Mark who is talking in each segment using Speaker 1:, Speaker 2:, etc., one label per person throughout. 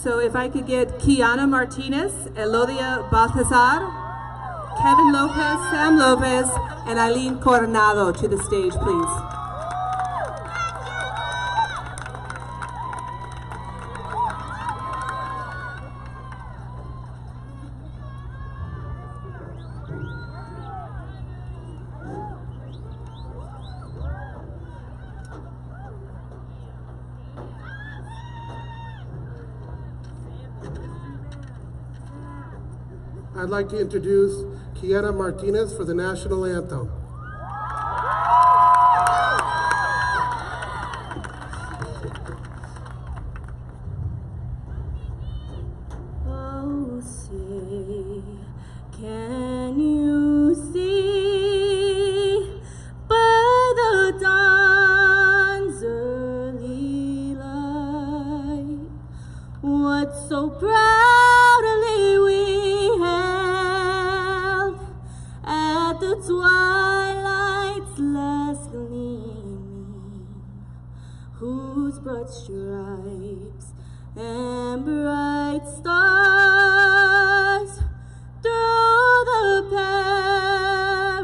Speaker 1: So if I could get Kiana Martinez, Elodia Balthazar, Kevin Lopez, Sam Lopez, and Eileen Coronado to the stage, please.
Speaker 2: I'd like to introduce Kiana Martinez for the national anthem.
Speaker 3: Oh, say, can you see by the dawn's early light what so proudly we held at the twilight's last gleaming, whose broad stripes and bright stars through the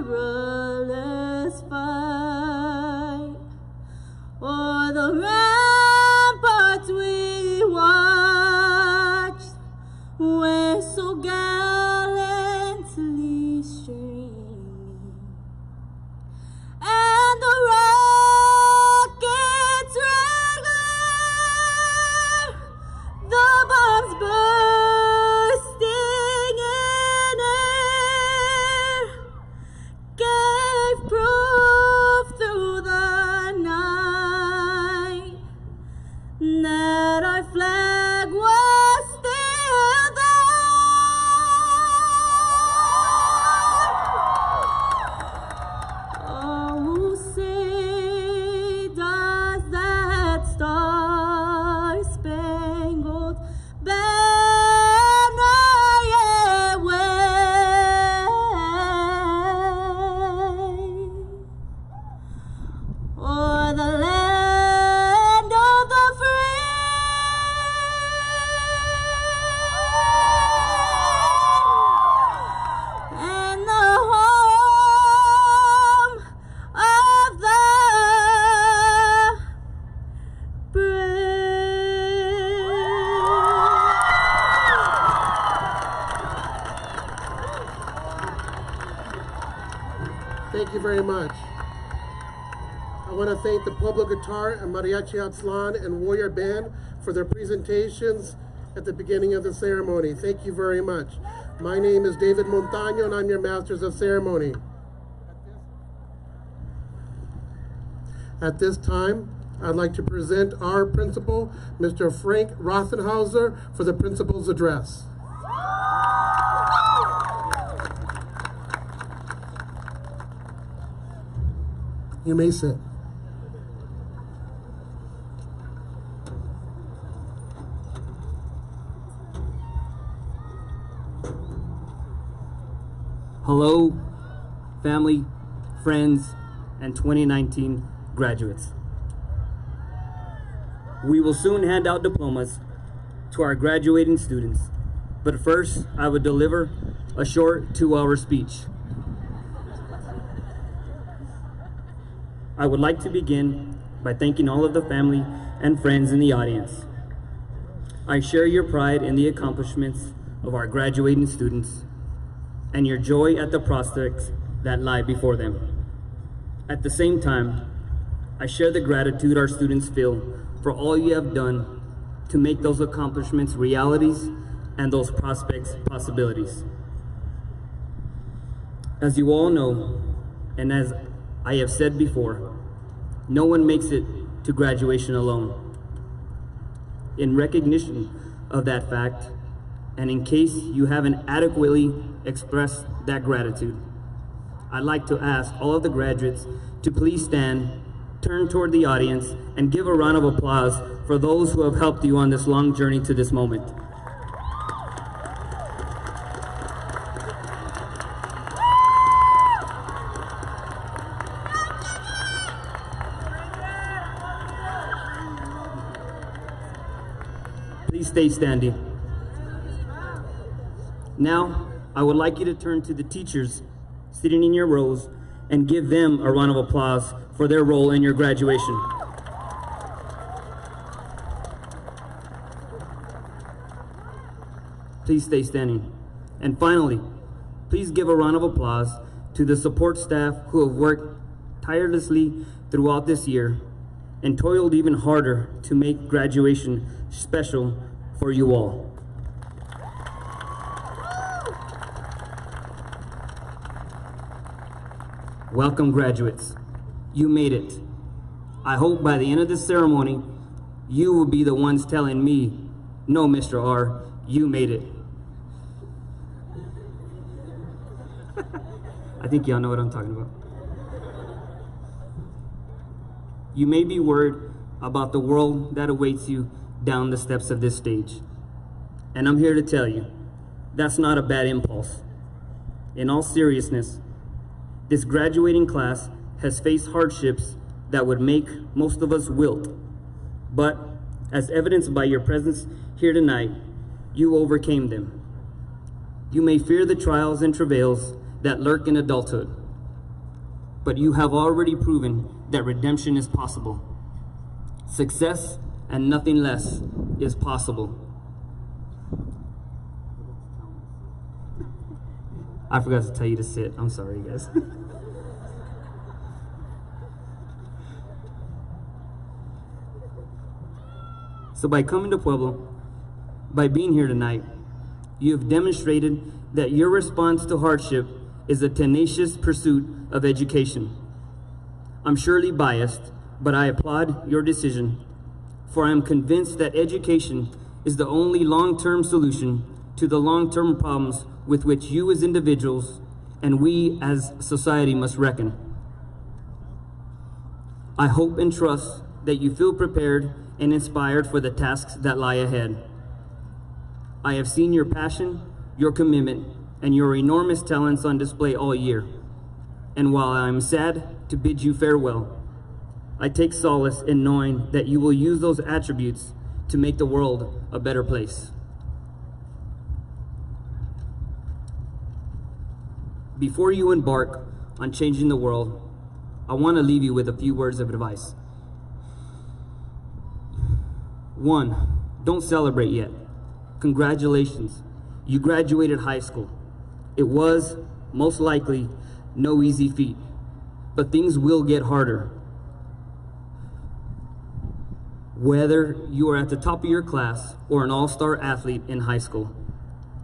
Speaker 3: perilous fight o'er the ramparts we watched, where so gallantly streaming, and the rocket's red glare, the bombs bursting in air, gave proof through the night that our flag was still there. Oh, say does that star-spangled banner yet wave o'er the land of the free and the home of the brave.
Speaker 2: Thank you very much. I want to thank the Pueblo Guitar and Mariachi Atzlan and Warrior Band for their presentations at the beginning of the ceremony. Thank you very much. My name is David Montaño and I'm your Masters of Ceremony. At this time, I'd like to present our principal, Mr. Frank Rothenhauser, for the principal's address. You may sit.
Speaker 4: Hello, family, friends, and 2019 graduates. We will soon hand out diplomas to our graduating students, but first I would deliver a short 2-hour speech. I would like to begin by thanking all of the family and friends in the audience. I share your pride in the accomplishments of our graduating students and your joy at the prospects that lie before them. At the same time, I share the gratitude our students feel for all you have done to make those accomplishments realities and those prospects possibilities. As you all know, and as I have said before, no one makes it to graduation alone. In recognition of that fact, and in case you haven't adequately expressed that gratitude, I'd like to ask all of the graduates to please stand, turn toward the audience, and give a round of applause for those who have helped you on this long journey to this moment. Please stay standing. Now, I would like you to turn to the teachers sitting in your rows and give them a round of applause for their role in your graduation. Please stay standing. And finally, please give a round of applause to the support staff who have worked tirelessly throughout this year and toiled even harder to make graduation special for you all. Welcome, graduates. You made it. I hope by the end of this ceremony, you will be the ones telling me, no, Mr. R, you made it. I think y'all know what I'm talking about. You may be worried about the world that awaits you down the steps of this stage. And I'm here to tell you, that's not a bad impulse. In all seriousness, this graduating class has faced hardships that would make most of us wilt. But as evidenced by your presence here tonight, you overcame them. You may fear the trials and travails that lurk in adulthood, but you have already proven that redemption is possible. Success and nothing less is possible. I forgot to tell you to sit. I'm sorry, guys. So by coming to Pueblo, by being here tonight, you have demonstrated that your response to hardship is a tenacious pursuit of education. I'm surely biased, but I applaud your decision, for I am convinced that education is the only long-term solution to the long-term problems with which you as individuals and we as society must reckon. I hope and trust that you feel prepared and inspired for the tasks that lie ahead. I have seen your passion, your commitment, and your enormous talents on display all year. And while I am sad to bid you farewell, I take solace in knowing that you will use those attributes to make the world a better place. Before you embark on changing the world, I want to leave you with a few words of advice. 1, don't celebrate yet. Congratulations, you graduated high school. It was, most likely, no easy feat, but things will get harder. Whether you are at the top of your class or an all-star athlete in high school,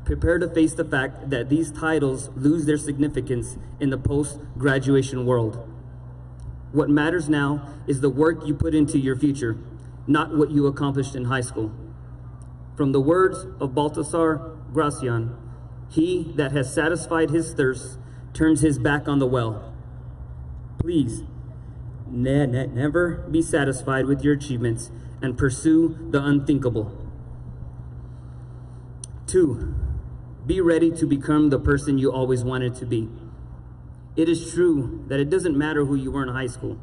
Speaker 4: prepare to face the fact that these titles lose their significance in the post-graduation world. What matters now is the work you put into your future, not what you accomplished in high school. From the words of Baltasar Gracian, he that has satisfied his thirst turns his back on the well. Please, never be satisfied with your achievements and pursue the unthinkable. 2, be ready to become the person you always wanted to be. It is true that it doesn't matter who you were in high school.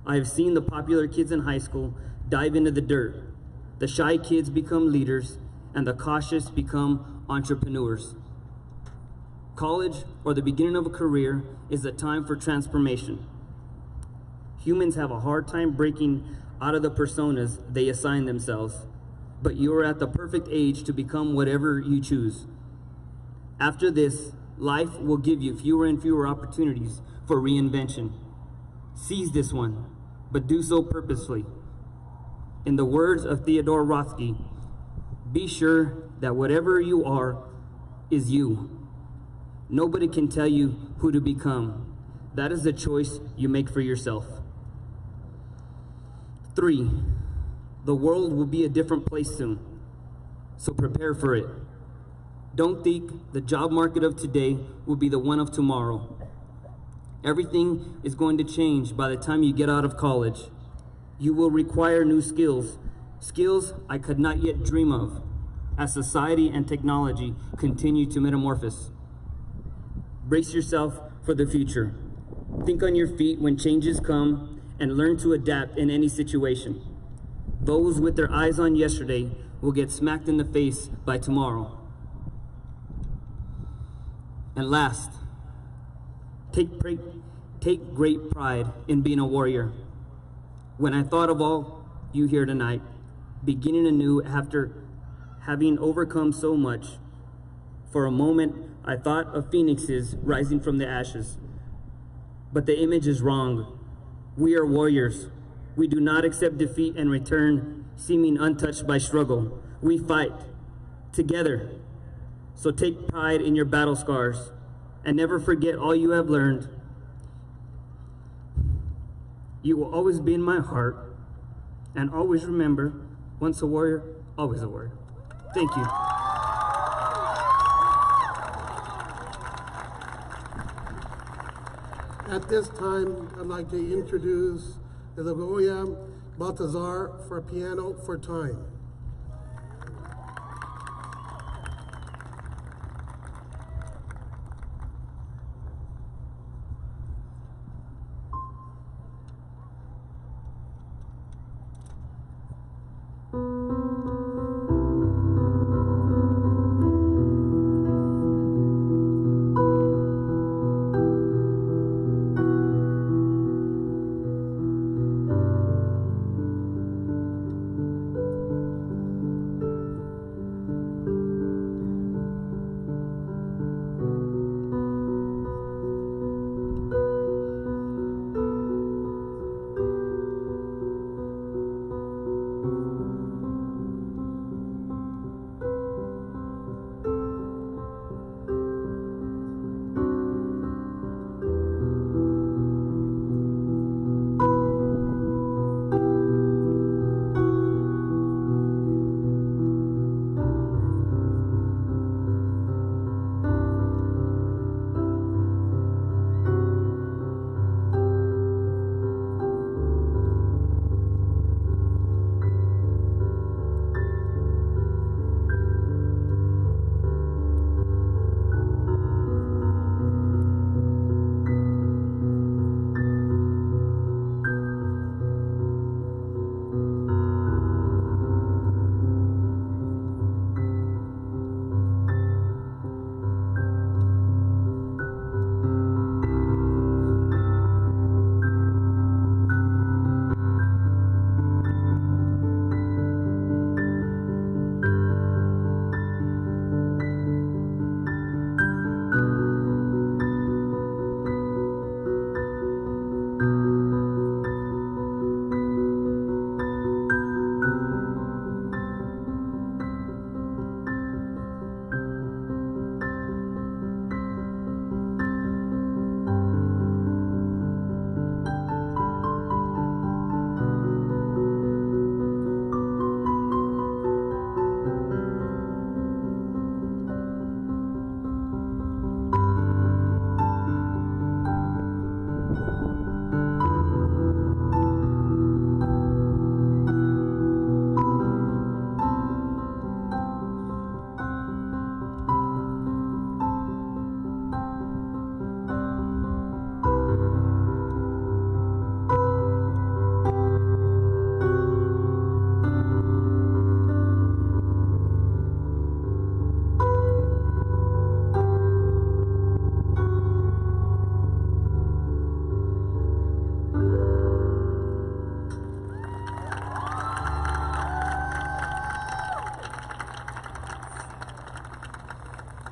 Speaker 4: I have seen the popular kids in high school dive into the dirt. The shy kids become leaders, and the cautious become entrepreneurs. College, or the beginning of a career, is a time for transformation. Humans have a hard time breaking out of the personas they assign themselves, but you are at the perfect age to become whatever you choose. After this, life will give you fewer and fewer opportunities for reinvention. Seize this one, but do so purposefully. In the words of Theodore Rothsky, be sure that whatever you are is you. Nobody can tell you who to become. That is the choice you make for yourself. 3, the world will be a different place soon, so prepare for it. Don't think the job market of today will be the one of tomorrow. Everything is going to change by the time you get out of college. You will require new skills, skills I could not yet dream of, as society and technology continue to metamorphose. Brace yourself for the future. Think on your feet when changes come and learn to adapt in any situation. Those with their eyes on yesterday will get smacked in the face by tomorrow. And last, take great pride in being a warrior. When I thought of all you here tonight, beginning anew after having overcome so much, for a moment I thought of phoenixes rising from the ashes. But the image is wrong. We are warriors. We do not accept defeat and return seeming untouched by struggle. We fight together. So take pride in your battle scars and never forget all you have learned. You will always be in my heart, and always remember, once a warrior, always a warrior. Thank you.
Speaker 2: At this time, I'd like to introduce Elodia Baltazar for piano for time.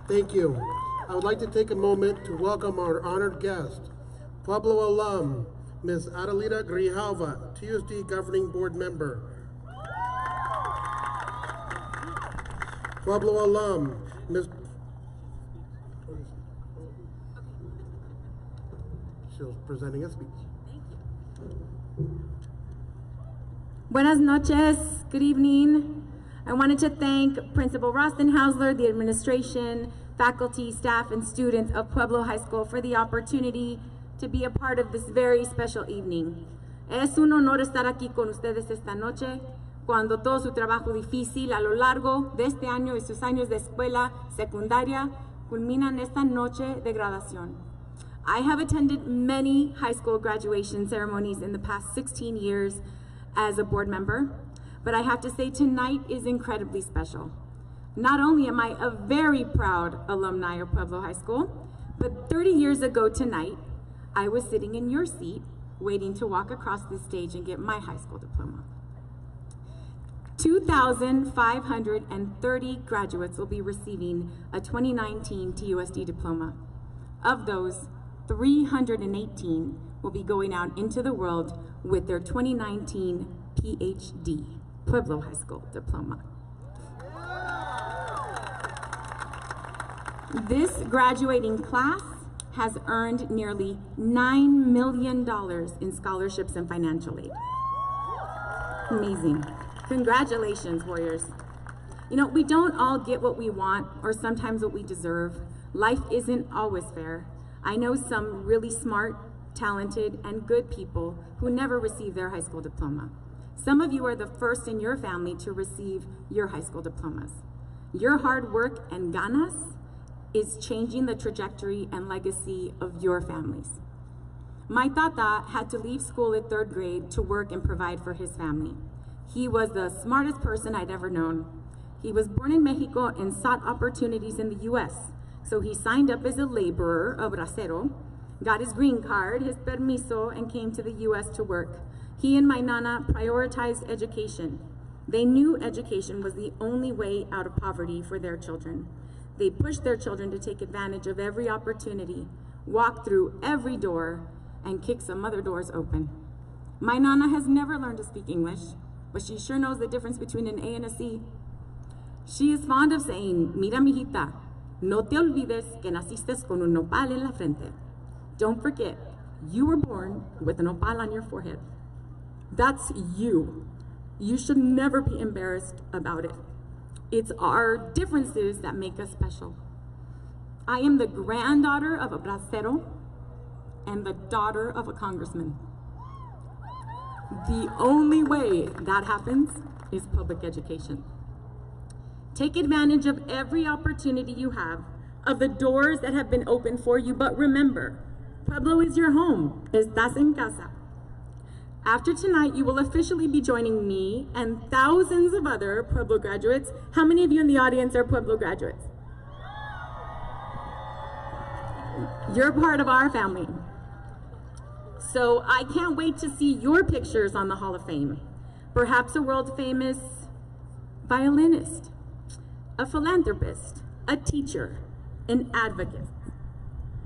Speaker 2: Thank you. I would like to take a moment to welcome our honored guest, Pueblo alum, Ms. Adelita Grijalva, TUSD Governing Board Member. Pueblo alum, Ms. She was presenting a speech.
Speaker 3: Buenas noches, good evening. I wanted to thank Principal Rostenhausler, the administration, faculty, staff, and students of Pueblo High School for the opportunity to be a part of this very special evening. Es un honor estar aquí con ustedes esta noche, cuando todo su trabajo difícil a lo largo de este año y sus años de escuela secundaria culminan esta noche de graduación. I have attended many high school graduation ceremonies in the past 16 years as a board member, but I have to say tonight is incredibly special. Not only am I a very proud alumni of Pueblo High School, but 30 years ago tonight, I was sitting in your seat waiting to walk across this stage and get my high school diploma. 2,530 graduates will be receiving a 2019 TUSD diploma. Of those, 318 will be going out into the world with their 2019 PhD, Pueblo High School diploma. This graduating class has earned nearly $9 million in scholarships and financial aid. Amazing. Congratulations, Warriors. You know, we don't all get what we want or sometimes what we deserve. Life isn't always fair. I know some really smart, talented, and good people who never received their high school diploma. Some of you are the first in your family to receive your high school diplomas. Your hard work and ganas is changing the trajectory and legacy of your families. My tata had to leave school at 3rd grade to work and provide for his family. He was the smartest person I'd ever known. He was born in Mexico and sought opportunities in the US. So he signed up as a laborer, a bracero, got his green card, his permiso, and came to the US to work. He and my nana prioritized education. They knew education was the only way out of poverty for their children. They pushed their children to take advantage of every opportunity, walk through every door, and kick some other doors open. My nana has never learned to speak English, but she sure knows the difference between an A and a C. She is fond of saying, "Mira, mijita, no te olvides que naciste con un nopal en la frente." Don't forget, you were born with a nopal on your forehead. That's you. You should never be embarrassed about it. It's our differences that make us special. I am the granddaughter of a bracero and the daughter of a congressman. The only way that happens is public education. Take advantage of every opportunity you have, of the doors that have been opened for you, but remember, Pueblo is your home. Estás en casa. After tonight, you will officially be joining me and thousands of other Pueblo graduates. How many of you in the audience are Pueblo graduates? You're part of our family. So I can't wait to see your pictures on the Hall of Fame. Perhaps a world-famous violinist, a philanthropist, a teacher, an advocate,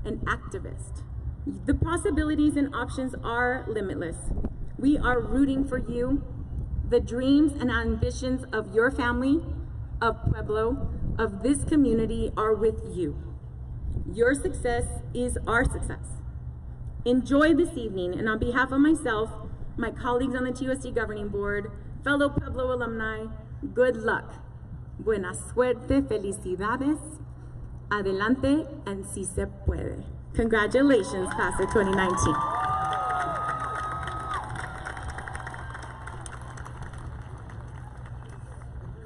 Speaker 3: an activist. The possibilities and options are limitless. We are rooting for you. The dreams and ambitions of your family, of Pueblo, of this community are with you. Your success is our success. Enjoy this evening, and on behalf of myself, my colleagues on the TUSD Governing Board, fellow Pueblo alumni, good luck. Buena suerte, felicidades, adelante, and si se puede. Congratulations, class of 2019.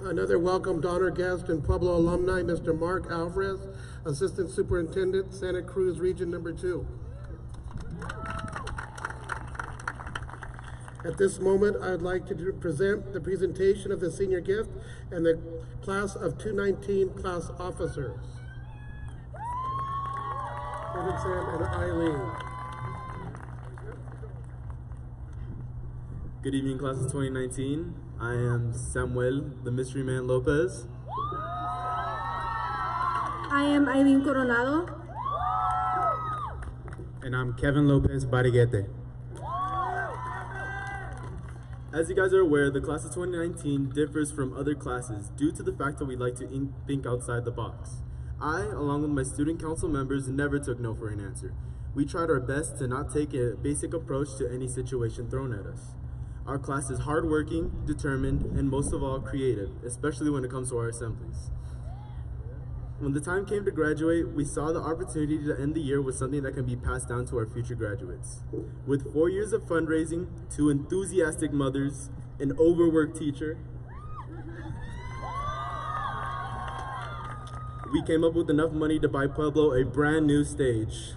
Speaker 2: Another welcomed honor guest and Pueblo alumni, Mr. Mark Alvarez, Assistant Superintendent, Santa Cruz Region Number 2. At this moment, I'd like to present the presentation of the senior gift and the class of 2019 class officers. Kevin, Sam, and Eileen.
Speaker 5: Good evening, class of 2019. I am Samuel, the Mystery Man Lopez.
Speaker 3: I am Eileen Coronado.
Speaker 5: And I'm Kevin Lopez Bariguete. As you guys are aware, the class of 2019 differs from other classes due to the fact that we like to think outside the box. I, along with my student council members, never took no for an answer. We tried our best to not take a basic approach to any situation thrown at us. Our class is hardworking, determined, and most of all creative, especially when it comes to our assemblies. When the time came to graduate, we saw the opportunity to end the year with something that can be passed down to our future graduates. With 4 years of fundraising, 2 enthusiastic mothers, an overworked teacher, we came up with enough money to buy Pueblo a brand new stage.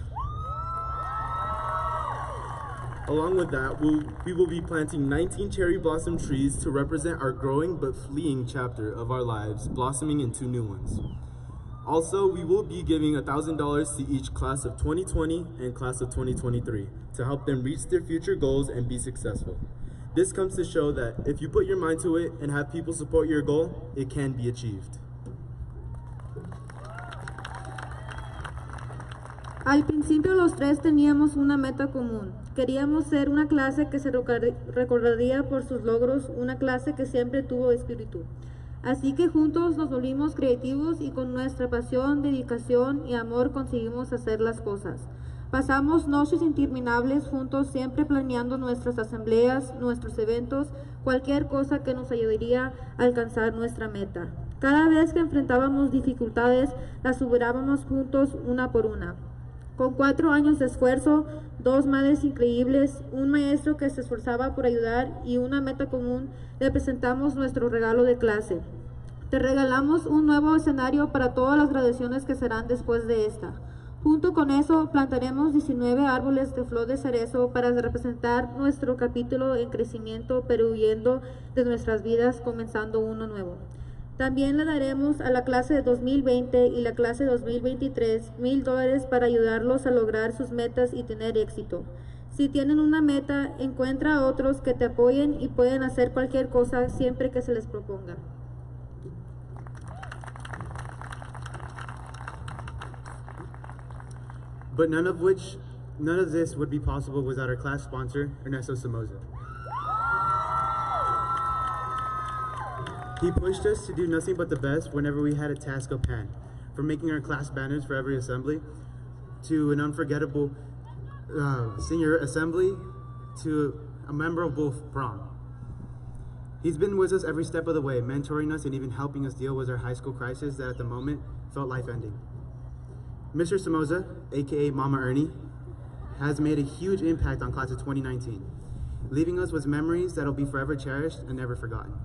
Speaker 5: Along with that, we will be planting 19 cherry blossom trees to represent our growing but fleeing chapter of our lives, blossoming into new ones. Also, we will be giving $1,000 to each class of 2020 and class of 2023 to help them reach their future goals and be successful. This comes to show that if you put your mind to it and have people support your goal, it can be achieved.
Speaker 6: Al principio los tres teníamos una meta común. Queríamos ser una clase que se recordaría por sus logros, una clase que siempre tuvo espíritu. Así que juntos nos volvimos creativos y con nuestra pasión, dedicación y amor conseguimos hacer las cosas. Pasamos noches interminables juntos, siempre planeando nuestras asambleas, nuestros eventos, cualquier cosa que nos ayudaría a alcanzar nuestra meta. Cada vez que enfrentábamos dificultades, las superábamos juntos una por una. Con 4 años de esfuerzo, 2 madres increíbles, un maestro que se esforzaba por ayudar y una meta común, le presentamos nuestro regalo de clase. Te regalamos un nuevo escenario para todas las graduaciones que serán después de esta. Junto con eso, plantaremos 19 árboles de flor de cerezo para representar nuestro capítulo en crecimiento, pero huyendo de nuestras vidas, comenzando uno nuevo. También le daremos a la clase de 2020 y la clase de 2023 $1,000 para ayudarlos a lograr sus metas y tener éxito. Si tienen una meta, encuentra a otros que te apoyen y pueden hacer cualquier cosa siempre que se les proponga.
Speaker 7: But none of this would be possible without our class sponsor, Ernesto Somoza. He pushed us to do nothing but the best whenever we had a task at hand, from making our class banners for every assembly, to an unforgettable senior assembly, to a memorable prom. He's been with us every step of the way, mentoring us and even helping us deal with our high school crisis that at the moment felt life-ending. Mr. Somoza, aka Mama Ernie, has made a huge impact on class of 2019, leaving us with memories that'll be forever cherished and never forgotten.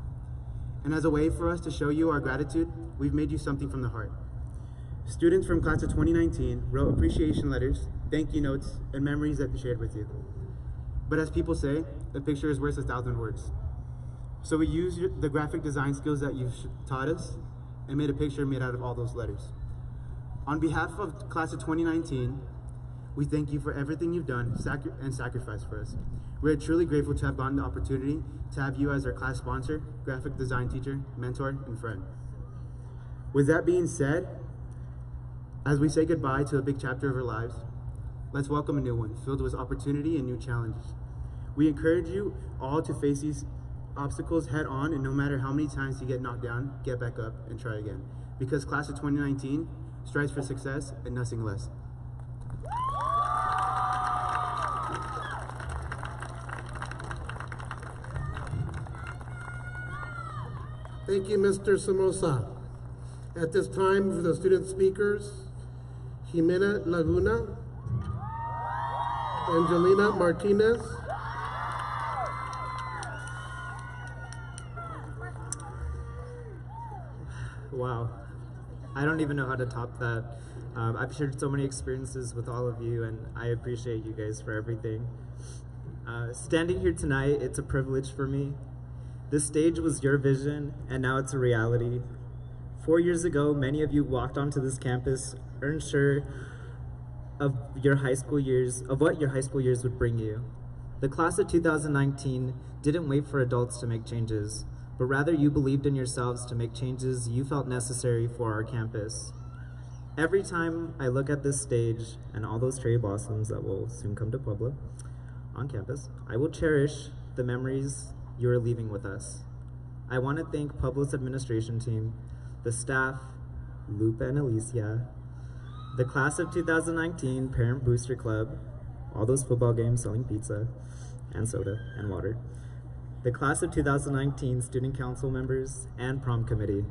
Speaker 7: And as a way for us to show you our gratitude, we've made you something from the heart. Students from class of 2019 wrote appreciation letters, thank you notes, and memories that they shared with you. But as people say, a picture is worth 1,000 words. So we used the graphic design skills that you've taught us and made a picture made out of all those letters. On behalf of class of 2019, we thank you for everything you've done and sacrificed for us. We're truly grateful to have gotten the opportunity to have you as our class sponsor, graphic design teacher, mentor, and friend. With that being said, as we say goodbye to a big chapter of our lives, let's welcome a new one, filled with opportunity and new challenges. We encourage you all to face these obstacles head on, and no matter how many times you get knocked down, get back up and try again. Because class of 2019 strives for success and nothing less.
Speaker 2: Thank you, Mr. Somoza. At this time, for the student speakers, Jimena Laguna, Angelina Martinez,
Speaker 8: Wow, I don't even know how to top that. I've shared so many experiences with all of you, and I appreciate you guys for everything. Standing here tonight, it's a privilege for me. This stage was your vision, and now it's a reality. 4 years ago, many of you walked onto this campus unsure of your high school years, of what your high school years would bring you. The class of 2019 didn't wait for adults to make changes, but rather you believed in yourselves to make changes you felt necessary for our campus. Every time I look at this stage and all those cherry blossoms that will soon come to Pueblo on campus, I will cherish the memories you are leaving with us. I want to thank Pueblo's administration team, the staff, Lupa and Alicia, the class of 2019 Parent Booster Club, all those football games selling pizza and soda and water, the class of 2019 student council members and prom committee.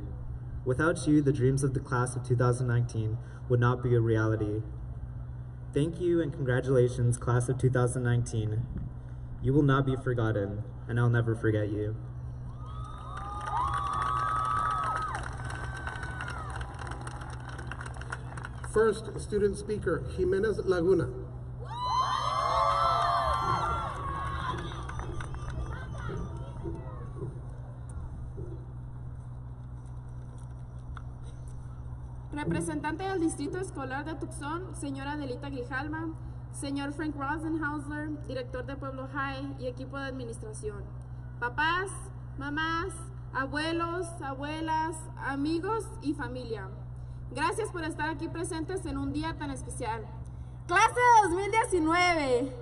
Speaker 8: Without you, the dreams of the class of 2019 would not be a reality. Thank you and congratulations, class of 2019. You will not be forgotten, and I'll never forget you.
Speaker 2: First student speaker, Jimenez Laguna.
Speaker 9: representante del Distrito Escolar de Tucson, señora Adelita Grijalva, señor Frank Rosenhausler, director de Pueblo High y equipo de administración, papás, mamás, abuelos, abuelas, amigos y familia. Gracias por estar aquí presentes en un día tan especial. ¡Clase de 2019!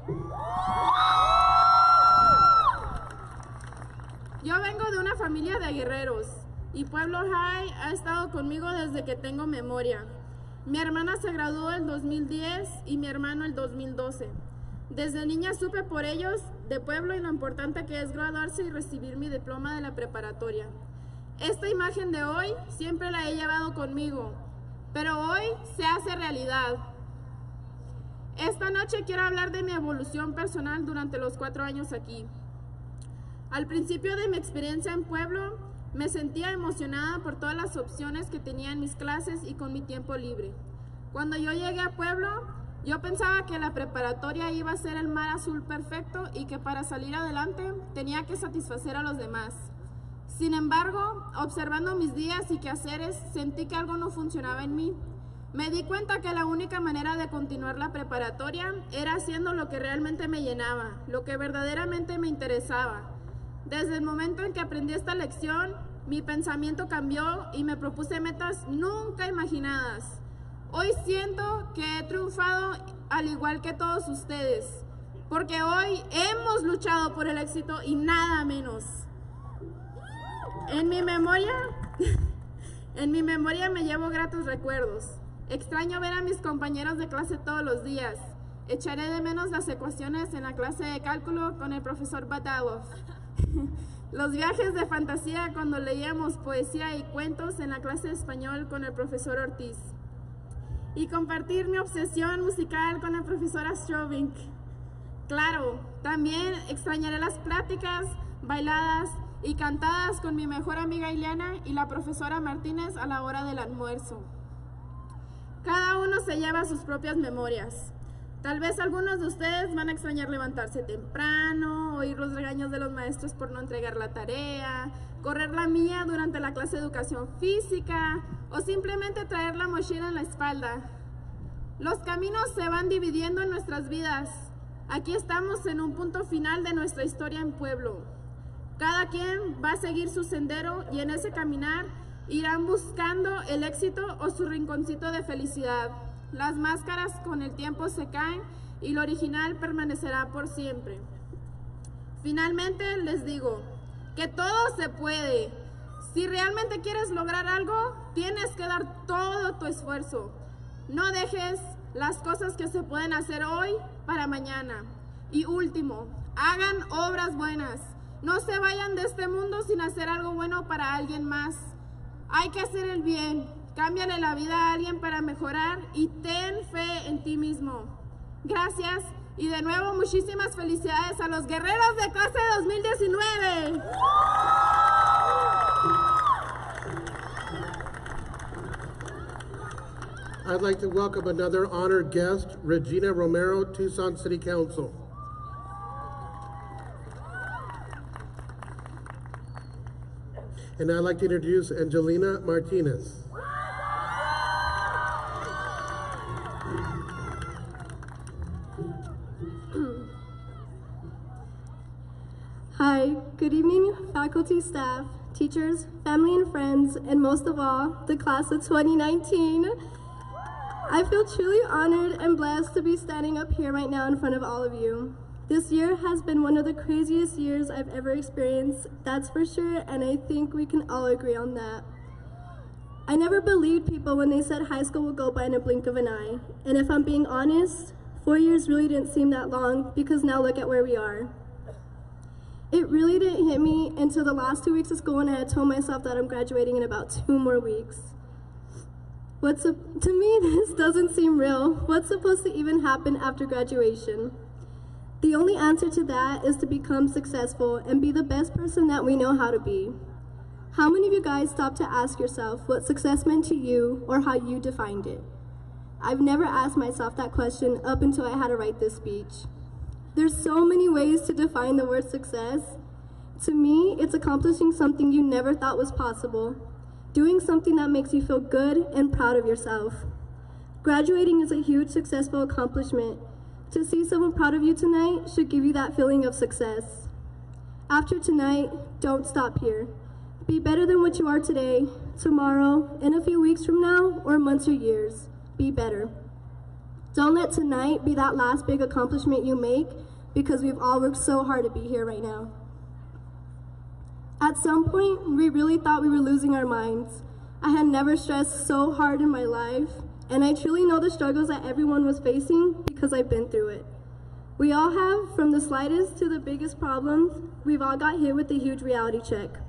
Speaker 9: Yo vengo de una familia de guerreros y Pueblo High ha estado conmigo desde que tengo memoria. Mi hermana se graduó en 2010 y mi hermano en 2012. Desde niña supe por ellos de Pueblo y lo importante que es graduarse y recibir mi diploma de la preparatoria. Esta imagen de hoy siempre la he llevado conmigo, pero hoy se hace realidad. Esta noche quiero hablar de mi evolución personal durante los 4 años aquí. Al principio de mi experiencia en Pueblo, me sentía emocionada por todas las opciones que tenía en mis clases y con mi tiempo libre. Cuando yo llegué a Pueblo, yo pensaba que la preparatoria iba a ser el mar azul perfecto y que para salir adelante tenía que satisfacer a los demás. Sin embargo, observando mis días y quehaceres, sentí que algo no funcionaba en mí. Me di cuenta que la única manera de continuar la preparatoria era haciendo lo que realmente me llenaba, lo que verdaderamente me interesaba. Desde el momento en que aprendí esta lección, mi pensamiento cambió y me propuse metas nunca imaginadas. Hoy siento que he triunfado al igual que todos ustedes, porque hoy hemos luchado por el éxito y nada menos. En mi memoria me llevo gratos recuerdos. Extraño ver a mis compañeros de clase todos los días. Echaré de menos las ecuaciones en la clase de cálculo con el profesor Badalov. Los viajes de fantasía cuando leíamos poesía y cuentos en la clase de español con el profesor Ortiz. Y compartir mi obsesión musical con el profesor Astrovink. Claro, también extrañaré las pláticas, bailadas y cantadas con mi mejor amiga Ileana y la profesora Martínez a la hora del almuerzo. Cada uno se lleva sus propias memorias. Tal vez algunos de ustedes van a extrañar levantarse temprano, oír los regaños de los maestros por no entregar la tarea, correr la milla durante la clase de educación física o simplemente traer la mochila en la espalda. Los caminos se van dividiendo en nuestras vidas. Aquí estamos en un punto final de nuestra historia en Pueblo. Cada quien va a seguir su sendero y en ese caminar irán buscando el éxito o su rinconcito de felicidad. Las máscaras con el tiempo se caen y lo original permanecerá por siempre. Finalmente les digo que todo se puede. Si realmente quieres lograr algo, tienes que dar todo tu esfuerzo. No dejes las cosas que se pueden hacer hoy para mañana. Y último, hagan obras buenas. No se vayan de este mundo sin hacer algo bueno para alguien más. Hay que hacer el bien, cámbiale la vida a alguien para mejorar y ten fe en ti mismo. Gracias y de nuevo muchísimas felicidades a los guerreros de clase 2019.
Speaker 2: I'd like to welcome another honored guest, Regina Romero, Tucson City Council. And I'd like to introduce Angelina Martinez.
Speaker 10: Hi, good evening, faculty, staff, teachers, family and friends, and most of all, the class of 2019. I feel truly honored and blessed to be standing up here right now in front of all of you. This year has been one of the craziest years I've ever experienced, that's for sure, and I think we can all agree on that. I never believed people when they said high school would go by in a blink of an eye, and if I'm being honest, 4 years really didn't seem that long because now look at where we are. It really didn't hit me until the last 2 weeks of school and I had told myself that I'm graduating in about 2 more weeks. To me, this doesn't seem real. What's supposed to even happen after graduation? The only answer to that is to become successful and be the best person that we know how to be. How many of you guys stopped to ask yourself what success meant to you or how you defined it? I've never asked myself that question up until I had to write this speech. There's so many ways to define the word success. To me, it's accomplishing something you never thought was possible. doing something that makes you feel good and proud of yourself. Graduating is a huge successful accomplishment. To see someone proud of you tonight should give you that feeling of success. After tonight, don't stop here. Be better than what you are today, tomorrow, in a few weeks from now, or months or years. Be better. Don't let tonight be that last big accomplishment you make, because we've all worked so hard to be here right now. At some point, we really thought we were losing our minds. I had never stressed so hard in my life, and I truly know the struggles that everyone was facing because I've been through it. We all have, from the slightest to the biggest problems, we've all got hit with a huge reality check.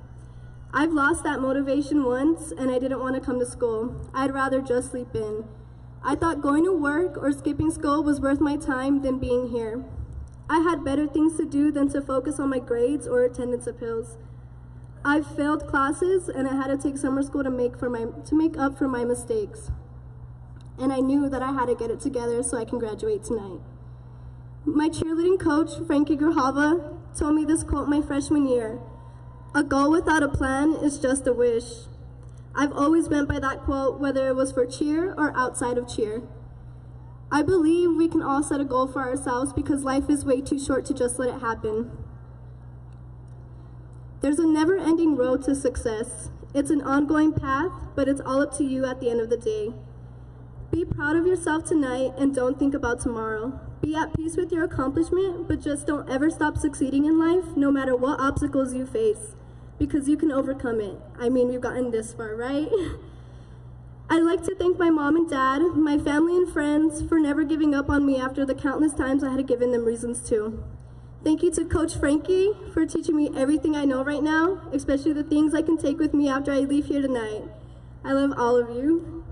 Speaker 10: I've lost that motivation once, and I didn't want to come to school. I'd rather just sleep in. I thought going to work or skipping school was worth my time than being here. I had better things to do than to focus on my grades or attendance appeals. I've failed classes, and I had to take summer school to make up for my mistakes. And I knew that I had to get it together so I can graduate tonight. My cheerleading coach, Frankie Grijalva, told me this quote my freshman year: "A goal without a plan is just a wish." I've always went by that quote, whether it was for cheer or outside of cheer. I believe we can all set a goal for ourselves because life is way too short to just let it happen. There's a never-ending road to success. It's an ongoing path, but it's all up to you at the end of the day. Be proud of yourself tonight and don't think about tomorrow. Be at peace with your accomplishment, but just don't ever stop succeeding in life, no matter what obstacles you face, because you can overcome it. I mean, we've gotten this far, right? I'd like to thank my mom and dad, my family and friends for never giving up on me after the countless times I had given them reasons to. Thank you to Coach Frankie for teaching me everything I know right now, especially the things I can take with me after I leave here tonight. I love all of you.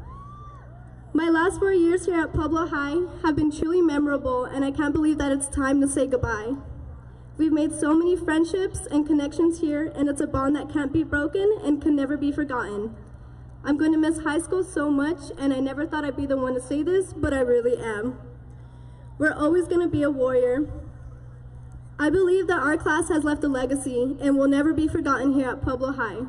Speaker 10: My last 4 years here at Pueblo High have been truly memorable, and I can't believe that it's time to say goodbye. We've made so many friendships and connections here, and it's a bond that can't be broken and can never be forgotten. I'm going to miss high school so much, and I never thought I'd be the one to say this, but I really am. We're always going to be a warrior. I believe that our class has left a legacy and will never be forgotten here at Pueblo High.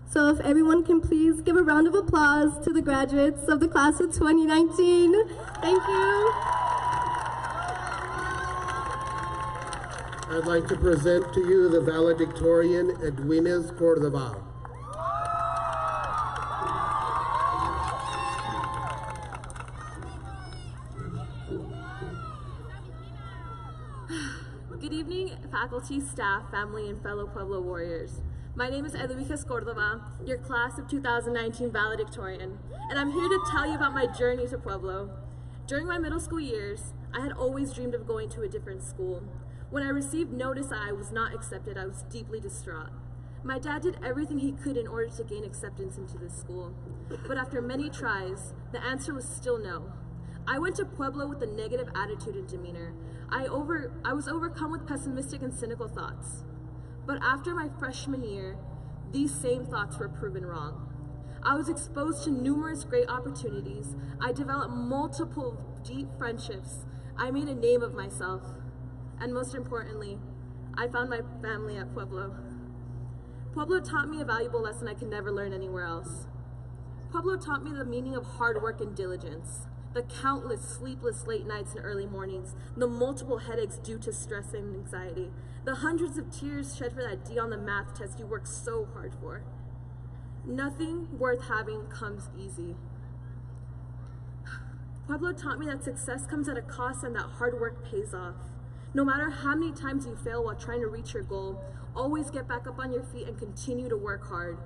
Speaker 10: So if everyone can please give a round of applause to the graduates of the class of 2019. Thank you.
Speaker 2: I'd like to present to you the valedictorian, Edwines Cordova.
Speaker 11: Good evening, faculty, staff, family, and fellow Pueblo warriors. My name is Edwines Cordova, your class of 2019 valedictorian, and I'm here to tell you about my journey to Pueblo. During my middle school years, I had always dreamed of going to a different school. When I received notice that I was not accepted, I was deeply distraught. My dad did everything he could in order to gain acceptance into this school, but after many tries, the answer was still no. I went to Pueblo with a negative attitude and demeanor. I was overcome with pessimistic and cynical thoughts. But after my freshman year, these same thoughts were proven wrong. I was exposed to numerous great opportunities. I developed multiple deep friendships. I made a name of myself. And most importantly, I found my family at Pueblo. Pueblo taught me a valuable lesson I could never learn anywhere else. Pueblo taught me the meaning of hard work and diligence. The countless sleepless late nights and early mornings, the multiple headaches due to stress and anxiety, the hundreds of tears shed for that D on the math test you worked so hard for. Nothing worth having comes easy. Pueblo taught me that success comes at a cost and that hard work pays off. No matter how many times you fail while trying to reach your goal, always get back up on your feet and continue to work hard.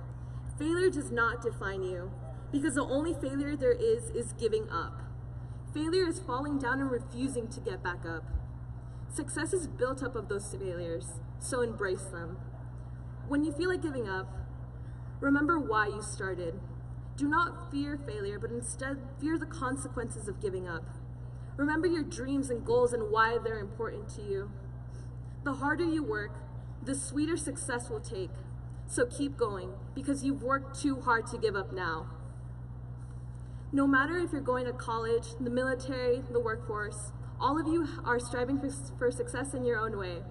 Speaker 11: Failure does not define you, because the only failure there is giving up. Failure is falling down and refusing to get back up. Success is built up of those failures, so embrace them. When you feel like giving up, remember why you started. Do not fear failure, but instead fear the consequences of giving up. Remember your dreams and goals and why they're important to you. The harder you work, the sweeter success will take. So keep going, because you've worked too hard to give up now. No matter if you're going to college, the military, the workforce, all of you are striving for success in your own way.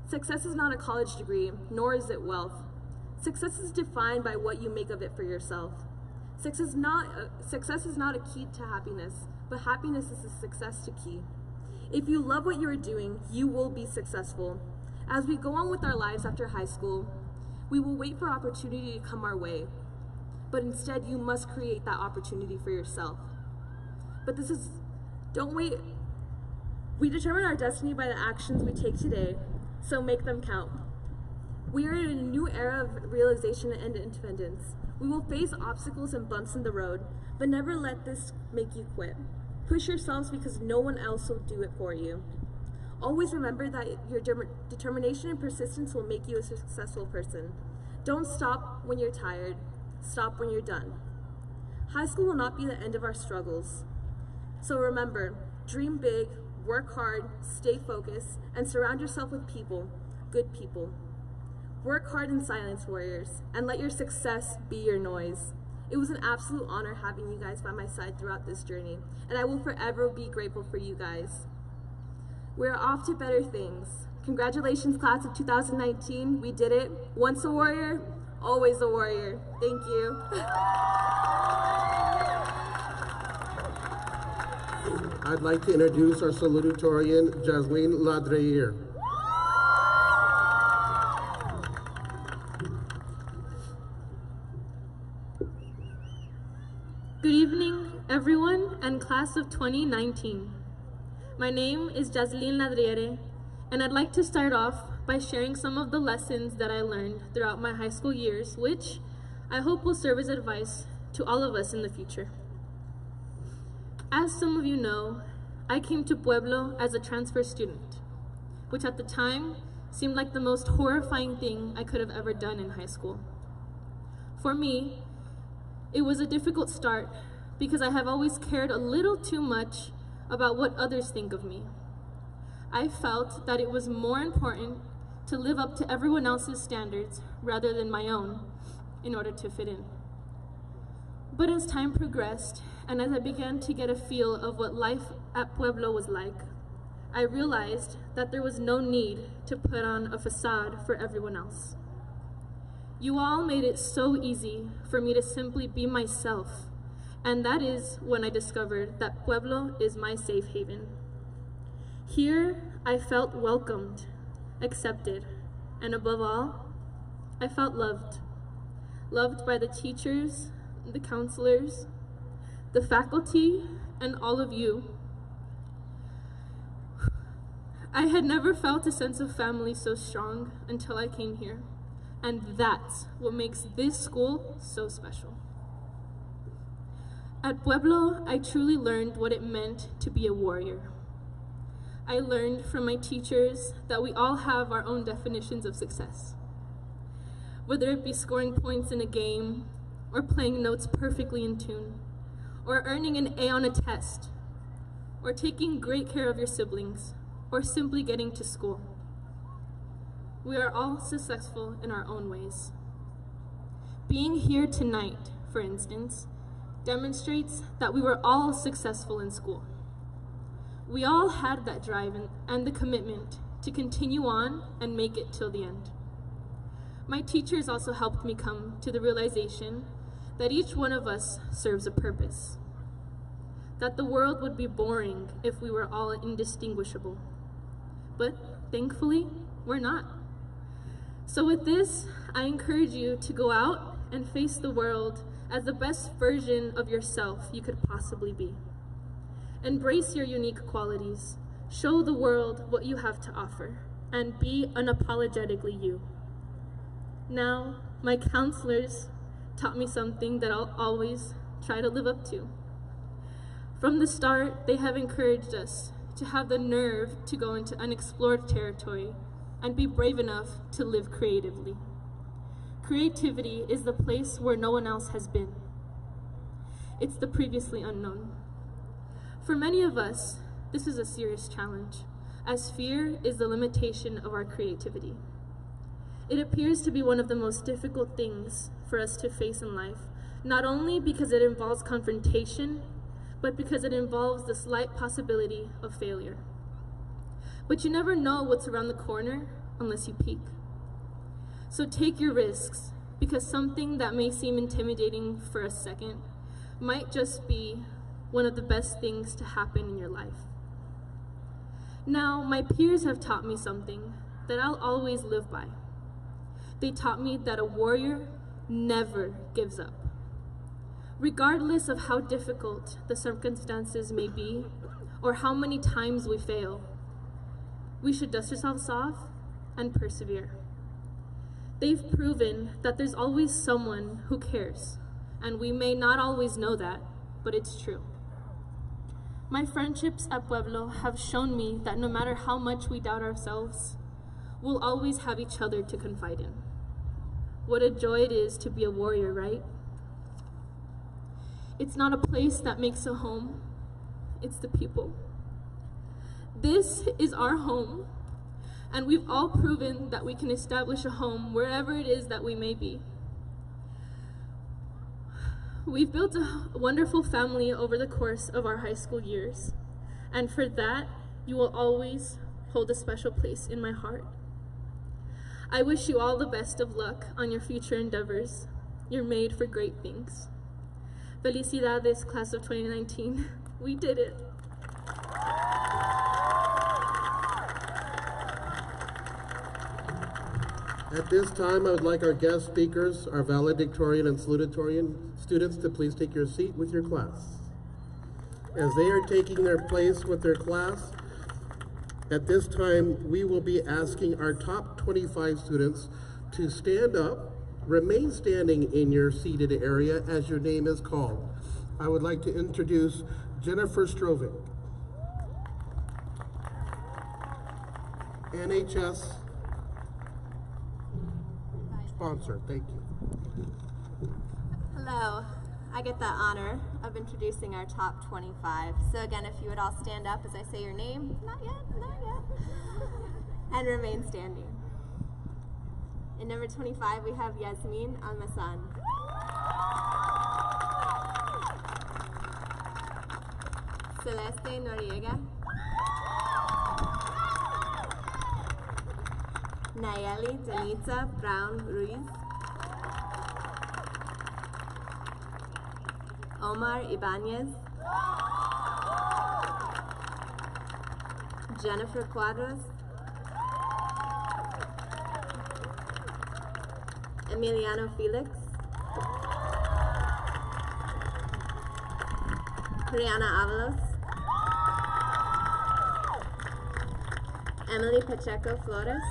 Speaker 11: Success is not a college degree, nor is it wealth. Success is defined by what you make of it for yourself. Success is not a key to happiness, but happiness is a success to key. If you love what you are doing, you will be successful. As we go on with our lives after high school, we will wait for opportunity to come our way. But instead, you must create that opportunity for yourself. Don't wait. We determine our destiny by the actions we take today, so make them count. We are in a new era of realization and independence. We will face obstacles and bumps in the road, but never let this make you quit. Push yourselves because no one else will do it for you. Always remember that your determination and persistence will make you a successful person. Don't stop when you're tired. Stop when you're done. High school will not be the end of our struggles. So remember, dream big, work hard, stay focused, and surround yourself with people, good people. Work hard in silence, warriors, and let your success be your noise. It was an absolute honor having you guys by my side throughout this journey, and I will forever be grateful for you guys. We're off to better things. Congratulations, class of 2019. We did it. Once a warrior, always a warrior. Thank you.
Speaker 2: I'd like to introduce our salutatorian, Jasmine Ladreir.
Speaker 12: Good evening, everyone, and class of 2019. My name is Jasmine Ladriere, and I'd like to start off by sharing some of the lessons that I learned throughout my high school years, which I hope will serve as advice to all of us in the future. As some of you know, I came to Pueblo as a transfer student, which at the time seemed like the most horrifying thing I could have ever done in high school. For me, it was a difficult start because I have always cared a little too much about what others think of me. I felt that it was more important to live up to everyone else's standards rather than my own in order to fit in. But as time progressed and as I began to get a feel of what life at Pueblo was like, I realized that there was no need to put on a facade for everyone else. You all made it so easy for me to simply be myself, and that is when I discovered that Pueblo is my safe haven. Here, I felt welcomed, accepted, and above all, I felt loved. Loved by the teachers, the counselors, the faculty, and all of you. I had never felt a sense of family so strong until I came here. And that's what makes this school so special. At Pueblo, I truly learned what it meant to be a warrior. I learned from my teachers that we all have our own definitions of success. Whether it be scoring points in a game, or playing notes perfectly in tune, or earning an A on a test, or taking great care of your siblings, or simply getting to school. We are all successful in our own ways. Being here tonight, for instance, demonstrates that we were all successful in school. We all had that drive and the commitment to continue on and make it till the end. My teachers also helped me come to the realization that each one of us serves a purpose, that the world would be boring if we were all indistinguishable. But thankfully, we're not. So with this, I encourage you to go out and face the world as the best version of yourself you could possibly be. Embrace your unique qualities, show the world what you have to offer, and be unapologetically you. Now, my counselors taught me something that I'll always try to live up to. From the start, they have encouraged us to have the nerve to go into unexplored territory and be brave enough to live creatively. Creativity is the place where no one else has been. It's the previously unknown. For many of us, this is a serious challenge, as fear is the limitation of our creativity. It appears to be one of the most difficult things for us to face in life, not only because it involves confrontation, but because it involves the slight possibility of failure. But you never know what's around the corner unless you peek. So take your risks, because something that may seem intimidating for a second might just be one of the best things to happen in your life. Now, my peers have taught me something that I'll always live by. They taught me that a warrior never gives up. Regardless of how difficult the circumstances may be, or how many times we fail, we should dust ourselves off and persevere. They've proven that there's always someone who cares, and we may not always know that, but it's true. My friendships at Pueblo have shown me that no matter how much we doubt ourselves, we'll always have each other to confide in. What a joy it is to be a warrior, right? It's not a place that makes a home, it's the people. This is our home, and we've all proven that we can establish a home wherever it is that we may be. We've built a wonderful family over the course of our high school years, and for that, you will always hold a special place in my heart. I wish you all the best of luck on your future endeavors. You're made for great things. Felicidades, class of 2019. We did it.
Speaker 2: At this time, I would like our guest speakers, our valedictorian and salutatorian students, to please take your seat with your class. As they are taking their place with their class, at this time, we will be asking our top 25 students to stand up, remain standing in your seated area as your name is called. I would like to introduce Jennifer Strovic, NHS sponsor. Thank you.
Speaker 13: Hello. I get the honor of introducing our top 25. So again, if you would all stand up as I say your name. Not yet. And remain standing. In number 25, we have Yasmin Almazan. Celeste Noriega. Nayeli Denita Brown Ruiz. Omar Ibanez. Jennifer Cuadros. Emiliano Felix. Rihanna Avalos. Emily Pacheco Flores.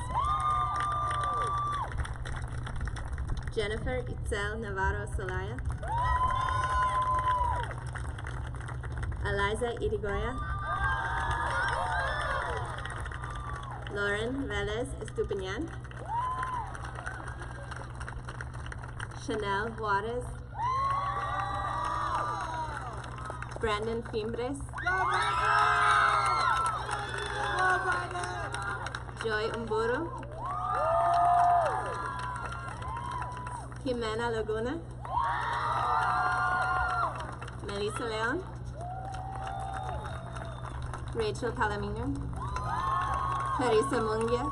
Speaker 13: Jennifer Itzel Navarro Solaya. Eliza Irigoya. Lauren Velez Estupiñan. Chanel Juarez. Brandon Fimbres. Joy Umburo. Jimena Laguna. Melissa Leon. Rachel Palomino. Carissa Mungia.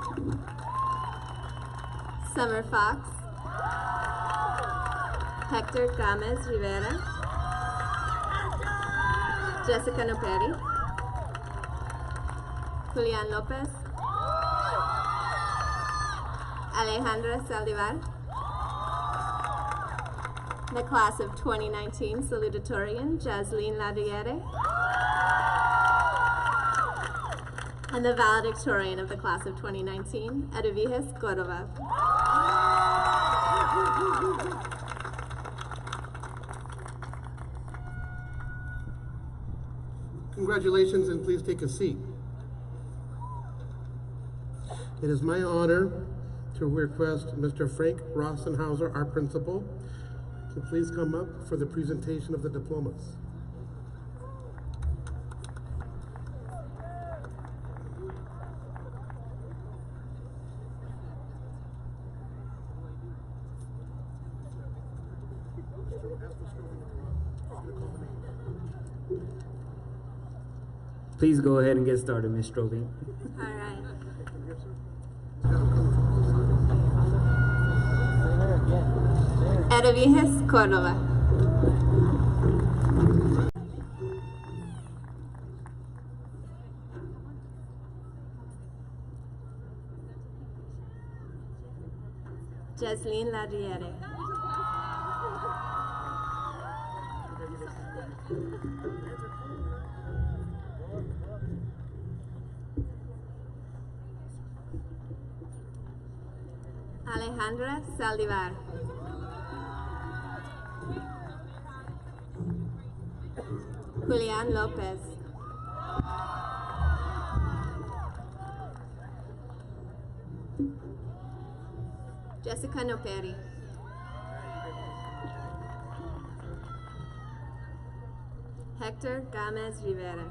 Speaker 13: Summer Fox. Hector Gomez Rivera. Jessica Noperi. Julian Lopez. Alejandra Saldivar. The class of 2019 salutatorian, Jasleen Ladriere. And the valedictorian of the class of 2019, Edeviges Cordova.
Speaker 2: Congratulations, and please take a seat. It is my honor to request Mr. Frank Rostenhauser, our principal, to please come up for the presentation of the diplomas.
Speaker 4: Please go ahead and get started, Ms. Strovic.
Speaker 13: All right. Benavides Córdoba. Jesslyn Ladriere. Alejandra Saldivar. Julian Lopez. Jessica Noperi. Hector Gomez Rivera.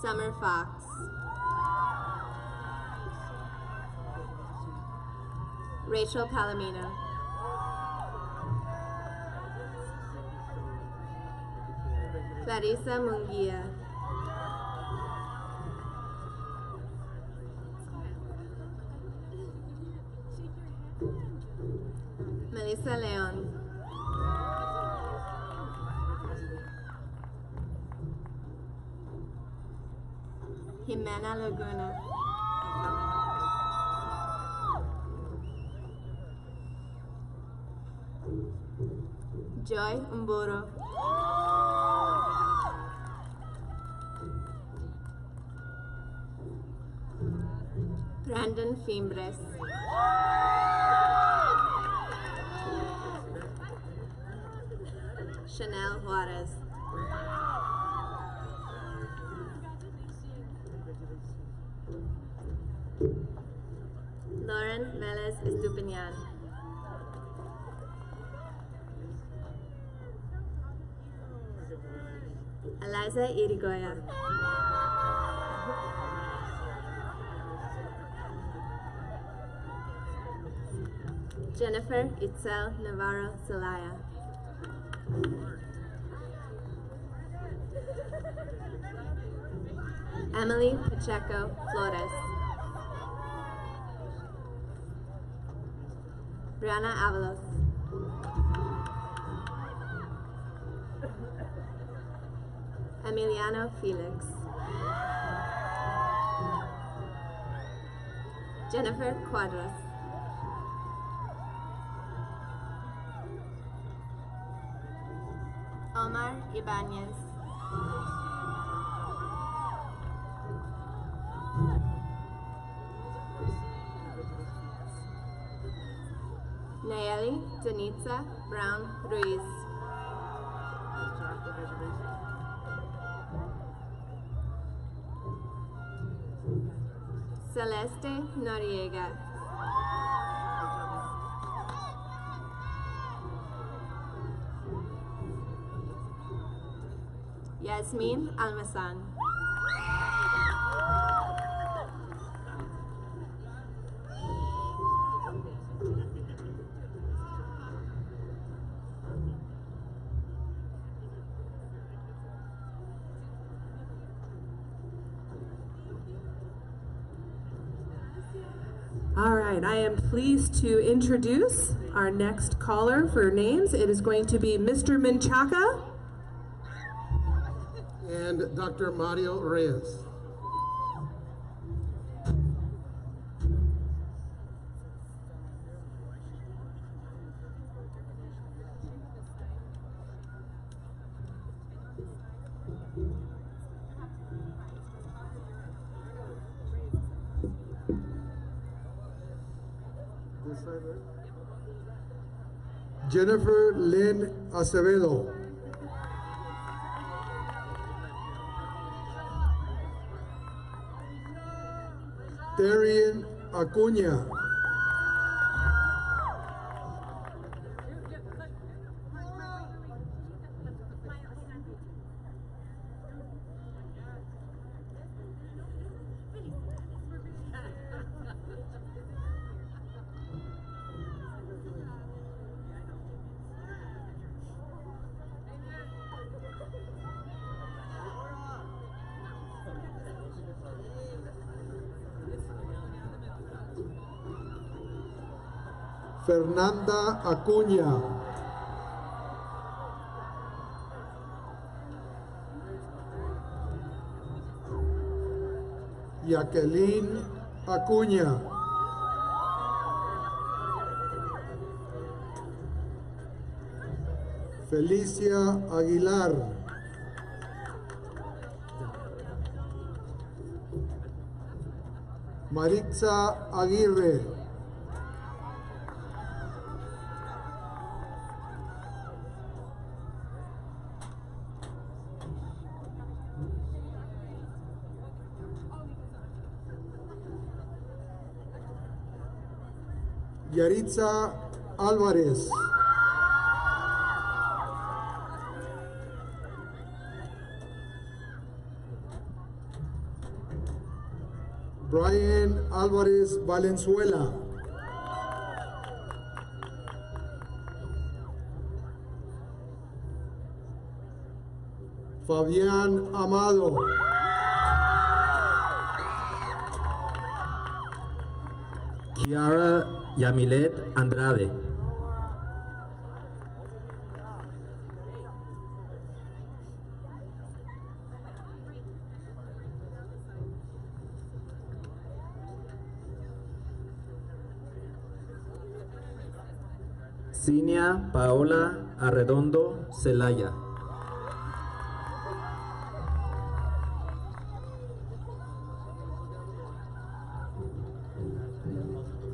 Speaker 13: Summer Fox. Rachel Palomino. Clarissa Munguia. Melissa Leon. Jimena Laguna. Joy Umburo. Brandon Fimbres. Chanel Juarez. Lauren Velez Estupiñan. Eliza Irigoya. Jennifer Itzel Navarro Zelaya. Emily Pacheco Flores. Brianna Avalos. Emiliano Felix. Jennifer Cuadras. Omar Ibanez. Nayeli Danitza Brown Ruiz. Celeste Noriega. Yasmin Almazan.
Speaker 1: All right, I am pleased to introduce our next caller for names. It is going to be Mr. Menchaca
Speaker 2: and Dr. Mario Reyes.
Speaker 14: Jennifer Lynn Acevedo. Terrian Acuña. Fernanda Acuña. Jacqueline Acuña. Felicia Aguilar. Maritza Aguirre. Yaritza Álvarez. Brian Álvarez Valenzuela. Fabián Amado.
Speaker 15: Kiara Yamilet Andrade. Cinia Paola Arredondo Celaya.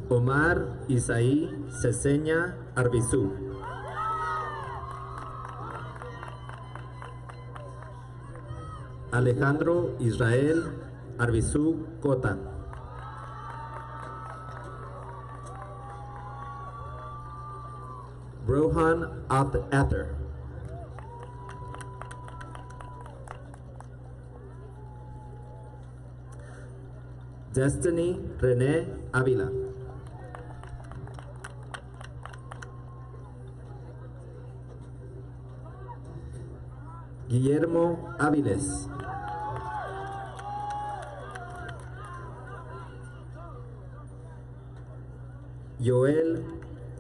Speaker 15: Omar Isaí Ceseña Arbizú. Alejandro Israel Arbizú Cota. Rohan Ather. Destiny René Ávila. Guillermo Áviles. Joel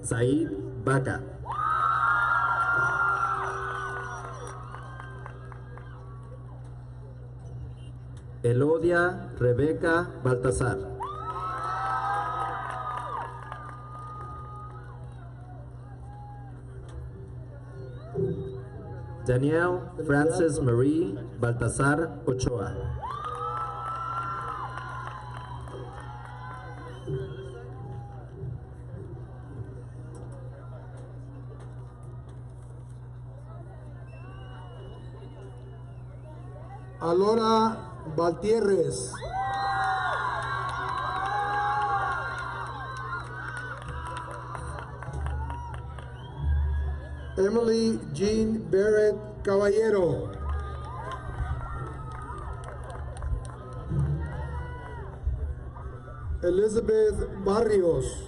Speaker 15: Said Baca. Elodia Rebeca Baltasar. Danielle Frances Marie Baltasar Ochoa.
Speaker 14: Alora Valtierres. Emily Jean Barrett Caballero. Elizabeth Barrios.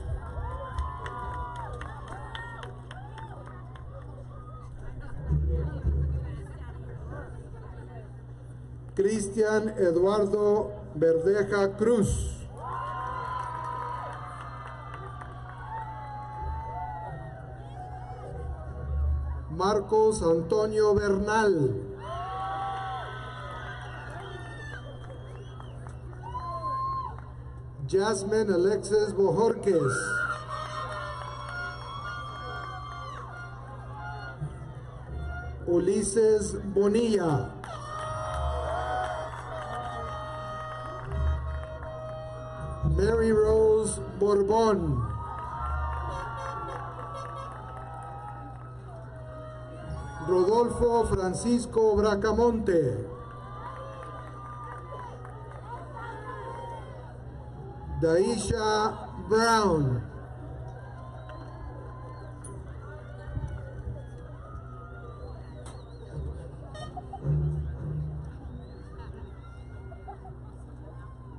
Speaker 14: Cristian Eduardo Verdeja Cruz. Marcos Antonio Bernal. Jasmine Alexis Bojorquez. Ulises Bonilla. Mary Rose Borbón. Rodolfo Francisco Bracamonte. Daisha Brown.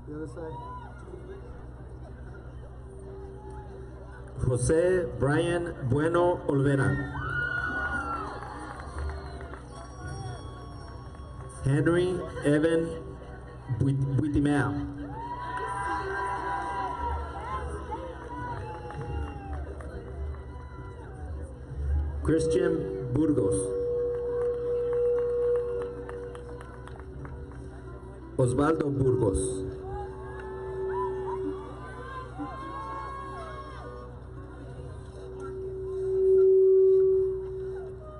Speaker 14: The other side.
Speaker 15: José Brian Bueno Olvera. Henry Evan Buitimea. Christian Burgos, Osvaldo Burgos,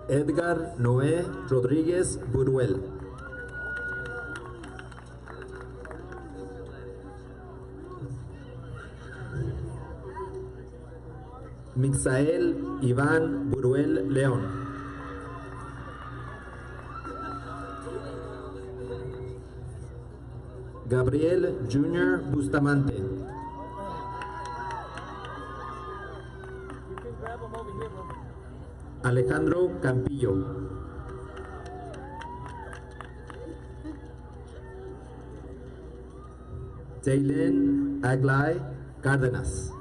Speaker 15: Edgar Noé Rodríguez Buruel, Mixael Iván Buruel León, Gabriel Junior Bustamante, Alejandro Campillo, Taylen Aglay Cárdenas,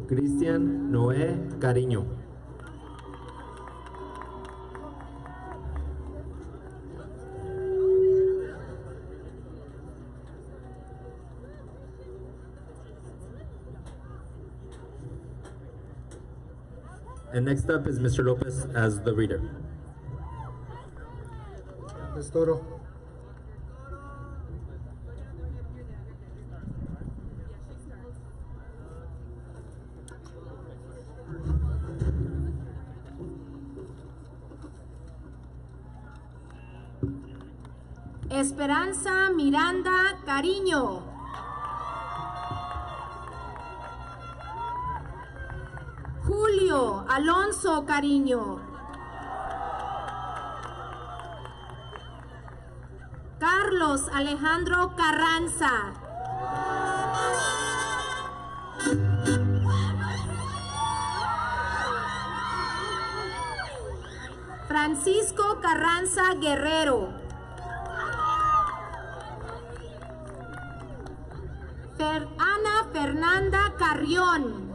Speaker 15: Cristian Noé Cariño, and next up is Mr. Lopez as the reader.
Speaker 14: Es Toro.
Speaker 3: Esperanza Miranda Cariño. Julio Alonso Cariño. Carlos Alejandro Carranza. Francisco Carranza Guerrero. Ana Fernanda Carrión.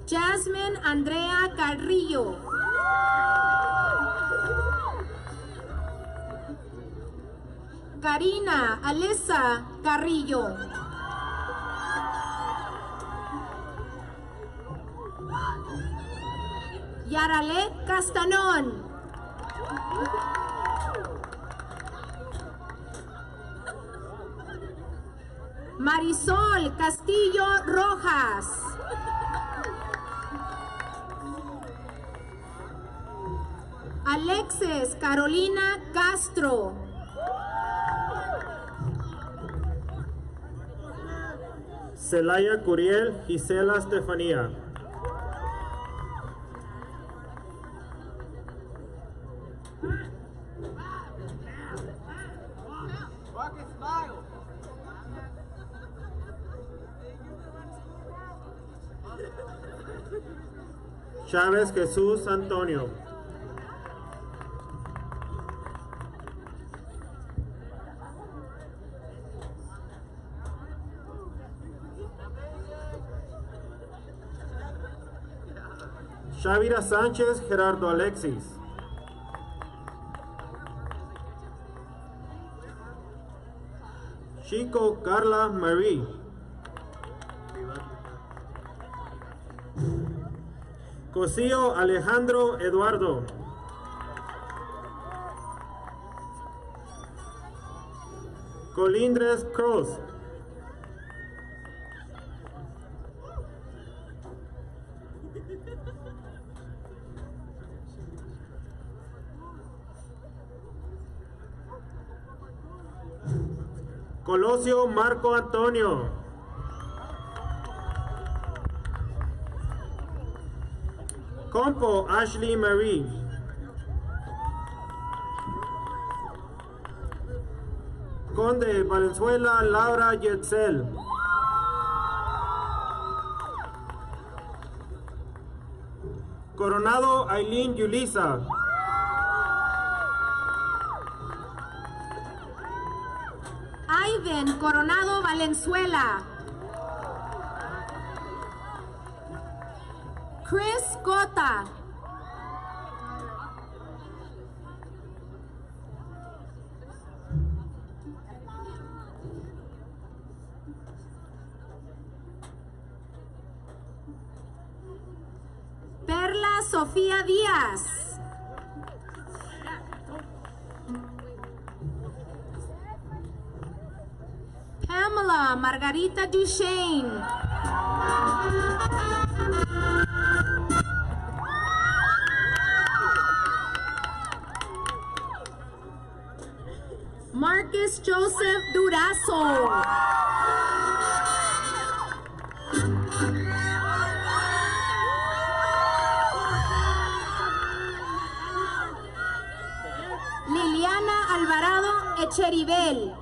Speaker 3: Jasmine Andrea Carrillo. Karina Alessa Carrillo. Yaralet Castanón. Marisol Castillo Rojas. Alexis Carolina Castro.
Speaker 16: Celaya Curiel Gisela Estefanía. Chávez Jesús Antonio. Shavira Sánchez Gerardo Alexis. Chico Carla Marie. Cosío Alejandro Eduardo. Colindres Cruz. Colosio Marco Antonio. Compo Ashley Marie. Conde Valenzuela Laura Yetzel. Coronado Aileen Yulisa.
Speaker 3: Ivan Coronado Valenzuela. Chris Cota. Sofía Díaz. Pamela Margarita Duchesne. Marcus Joseph Durazo. Liliana Alvarado Echeribel.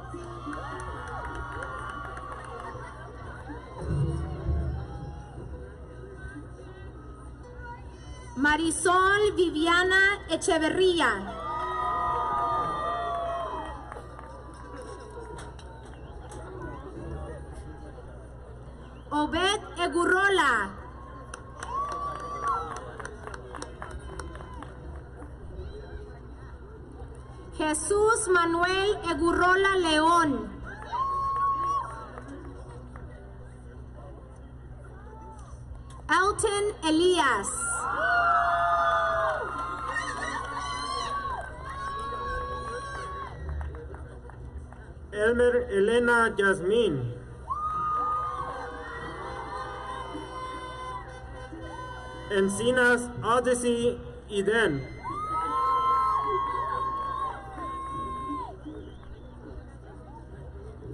Speaker 3: Marisol Viviana Echeverría. Obed Egurrola. Jesús Manuel Egurrola León. Elton Elías.
Speaker 16: Elmer Elena Yasmín. Encinas Odyssey Eden.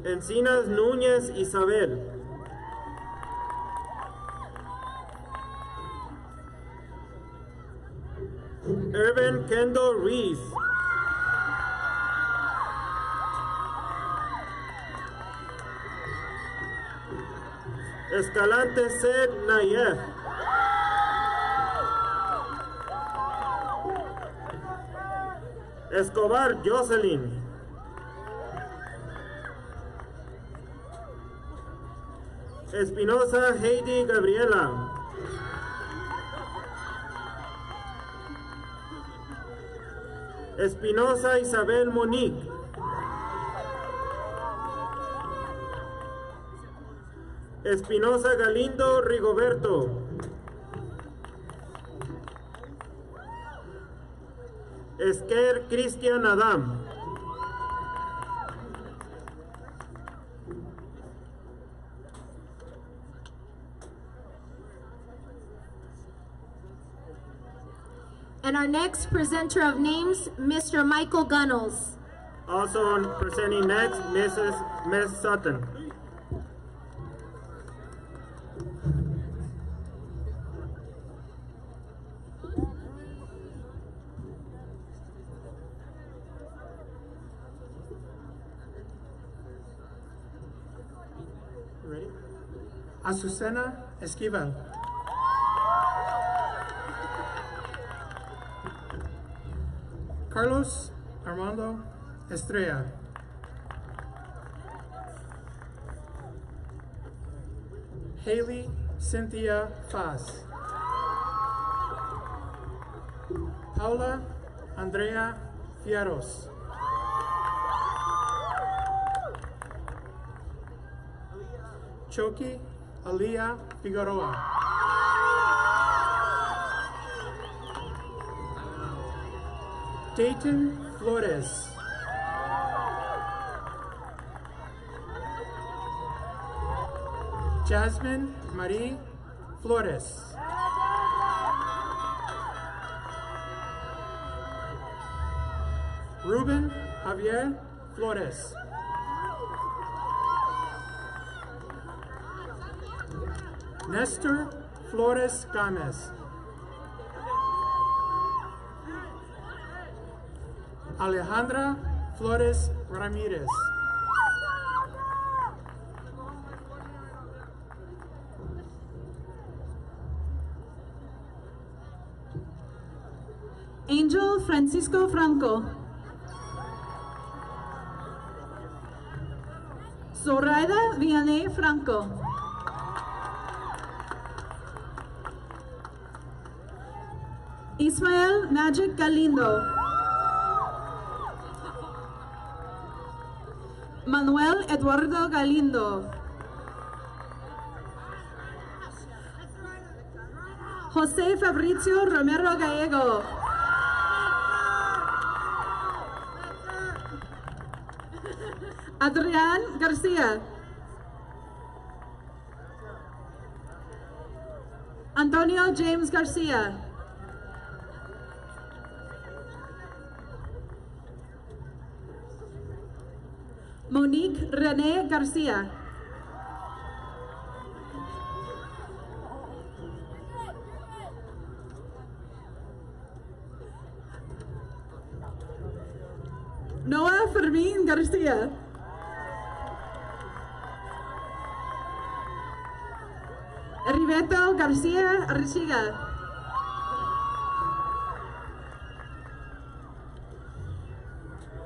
Speaker 16: Encinas Núñez Isabel. Irvin Kendall Reese. Escalante Sed Nayef. Escobar Jocelyn. Espinosa Heidi Gabriela. Espinosa Isabel Monique. Espinosa Galindo Rigoberto. Esquer Cristian Adam.
Speaker 3: And our next presenter of names, Mr. Michael Gunnels.
Speaker 16: Also presenting next, Miss Sutton.
Speaker 17: Ready? Azucena Esquivel. Carlos Armando Estrella. Haley Cynthia Faz. Paula Andrea Fierros. Choki Alia Figueroa. Dayton Flores. Jasmine Marie Flores. Ruben Javier Flores. Nestor Flores Gomez. Alejandra Flores Ramirez.
Speaker 1: Angel Francisco Franco. Zoraida Vianney Franco. Ismael Magic Galindo. Manuel Eduardo Galindo. Jose Fabrizio Romero Gallego. Adrián Garcia. Antonio James Garcia. Monique Renee Garcia. Noah Fermín Garcia. Heriberto Garcia Archiga.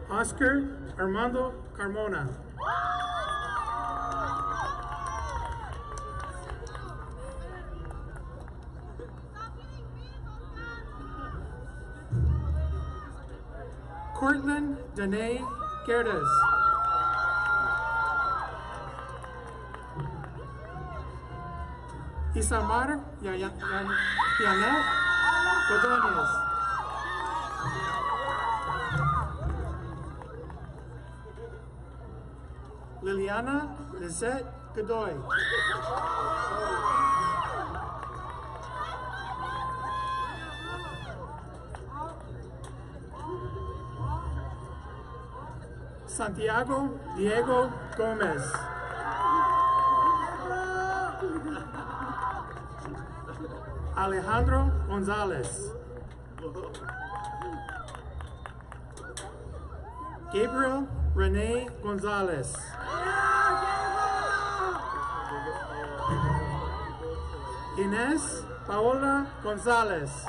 Speaker 17: Oscar Armando Carmona. Cortland Danae Gerdes. Isamar Yanet Godóñez. Liliana Lizette Godoy. Santiago Diego Gomez. Alejandro Gonzalez. Gabriel Rene Gonzalez. Inés Paola Gonzalez.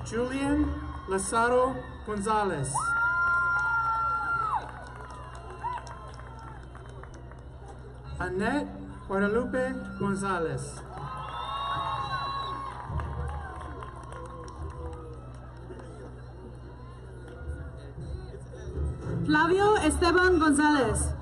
Speaker 17: Julian Lazaro Gonzalez. Annette Guadalupe Gonzalez.
Speaker 1: Flavio Esteban González.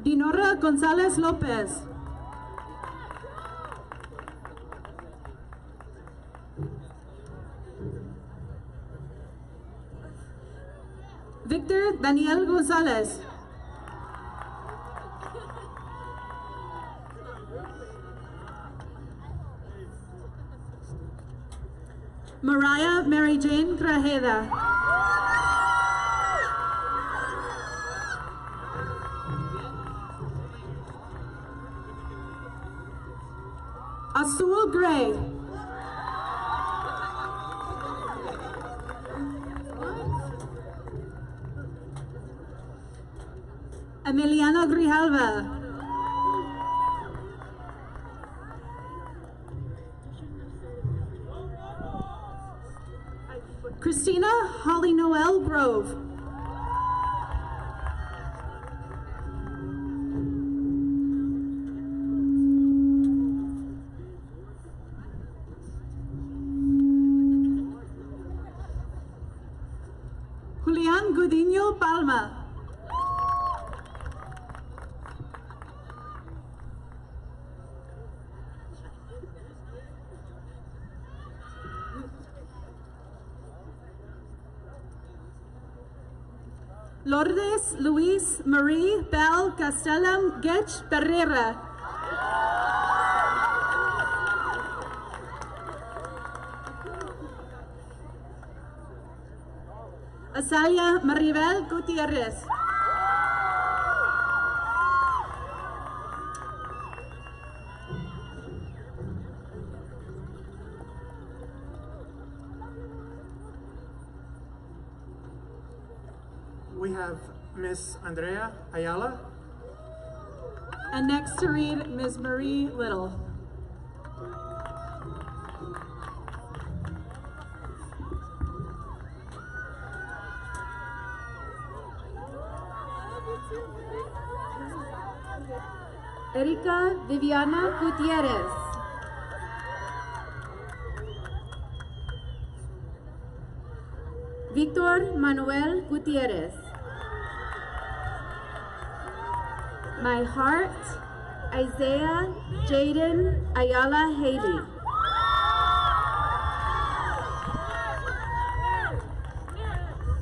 Speaker 1: Dinora González López. Victor Daniel González. Mariah Mary Jane Grajeda. Azul Gray. Emiliano Grijalva. Christina Holly Noel Grove. Julián Gudiño Palma. Lourdes Luis Marie Bell Castellam Getch Pereira. Azalia Maribel Gutierrez.
Speaker 17: We have Miss Andrea Ayala.
Speaker 1: And next to read, Ms. Marie Little.
Speaker 3: Erika Viviana Gutierrez. Victor Manuel Gutierrez. My heart, Isaiah Jaden Ayala Haley.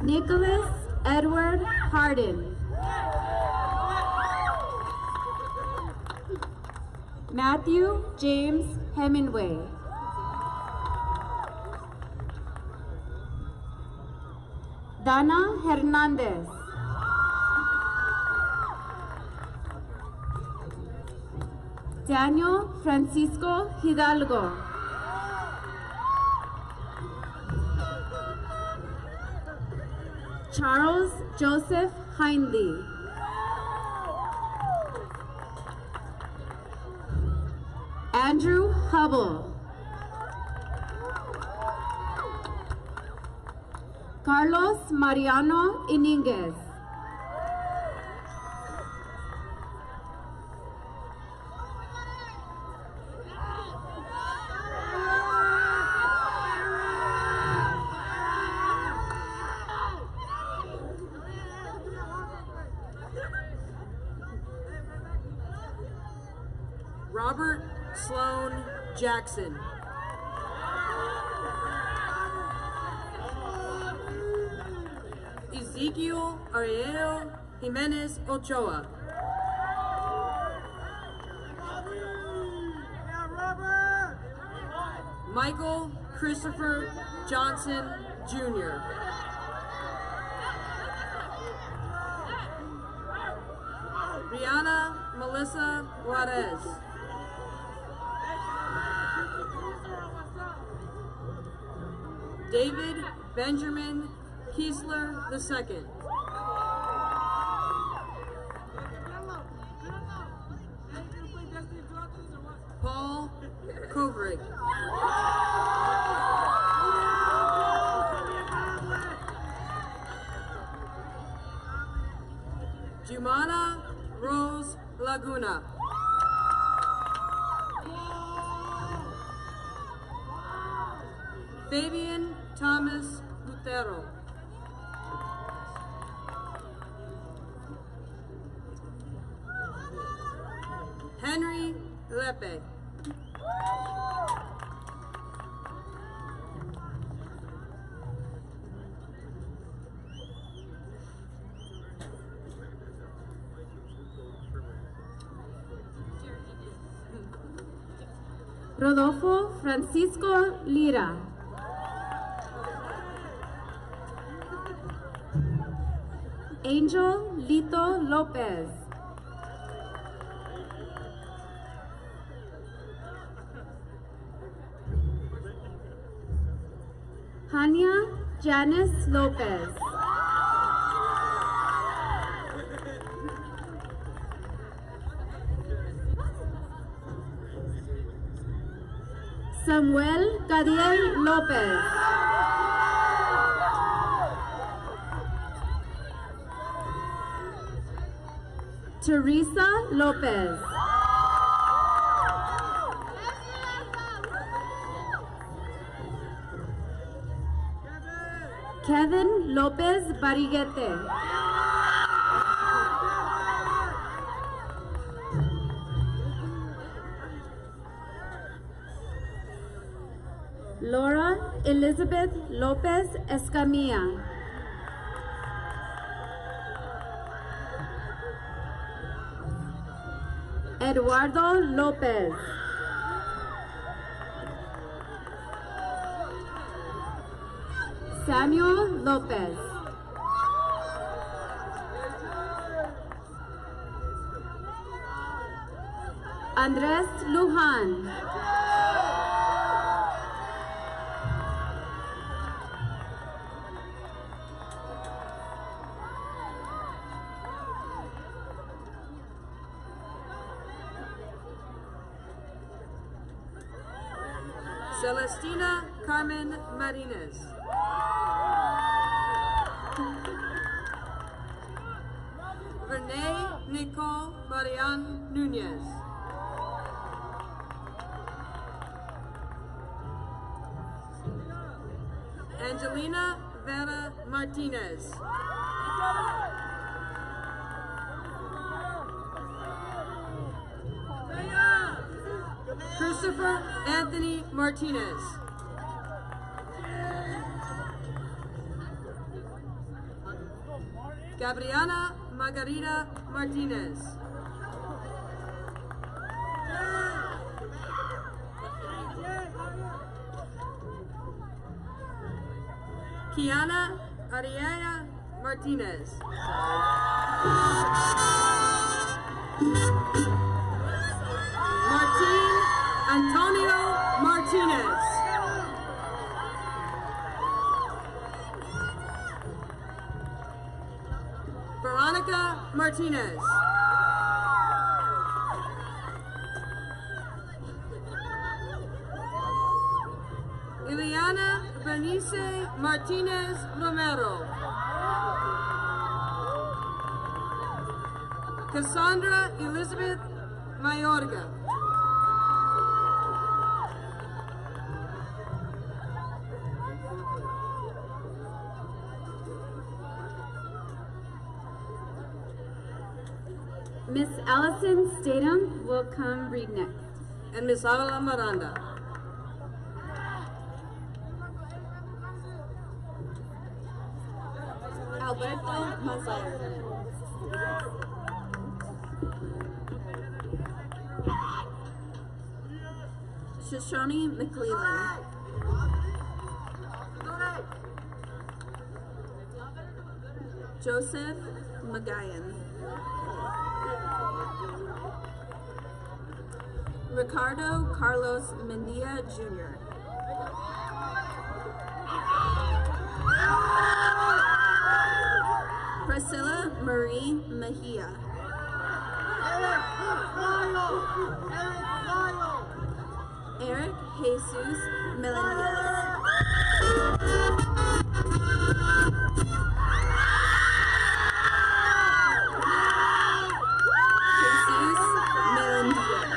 Speaker 3: Nicholas Edward Harden. Matthew James Hemingway. Dana Hernandez. Daniel Francisco Hidalgo. Charles Joseph Hindley. Andrew Hubble. Carlos Mariano Iniguez.
Speaker 18: Robert Sloan Jackson. Ezekiel Ariel Jimenez Ochoa. Michael Christopher Johnson Jr. Rihanna Melissa Juarez. David Benjamin Kiesler II. Paul Kovrig. Jumana Rose Laguna. Fabian Thomas Lutero. Henry Lepe.
Speaker 3: Rodolfo Francisco Lira. Angel Lito Lopez. Hania Janice Lopez. Samuel Gadiel Lopez. Teresa Lopez. Kevin Lopez Bariguete. Laura Elizabeth Lopez Escamilla. Eduardo Lopez. Samuel Lopez. Andres Lujan.
Speaker 18: Celestina Carmen Marinez. Renee Nicole Marian Nunez. Angelina Vera Martinez. Christopher Anthony Martinez. Gabriela Margarita Martinez. Kiana Ariella Martinez. Martin Antonio Martinez. Veronica Martinez. Ileana Bernice Martinez Romero. Cassandra Elizabeth Mayorga.
Speaker 3: Miss Allison Statham will come read next.
Speaker 18: And Miss Avila Miranda.
Speaker 13: Alberto Mazar. Shoshone McClellan. Joseph Magayan. Ricardo Carlos Mendia Jr. Priscilla Marie Mejia. Eric Jesus Melendez. Jesus Melendez.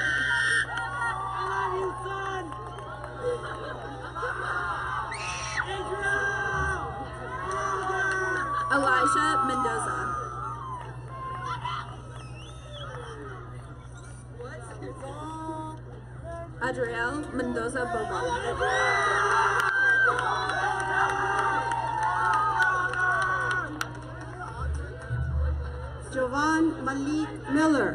Speaker 13: Elijah Mendoza. Adriel Mendoza Bobo.
Speaker 1: Jovan Malik Miller.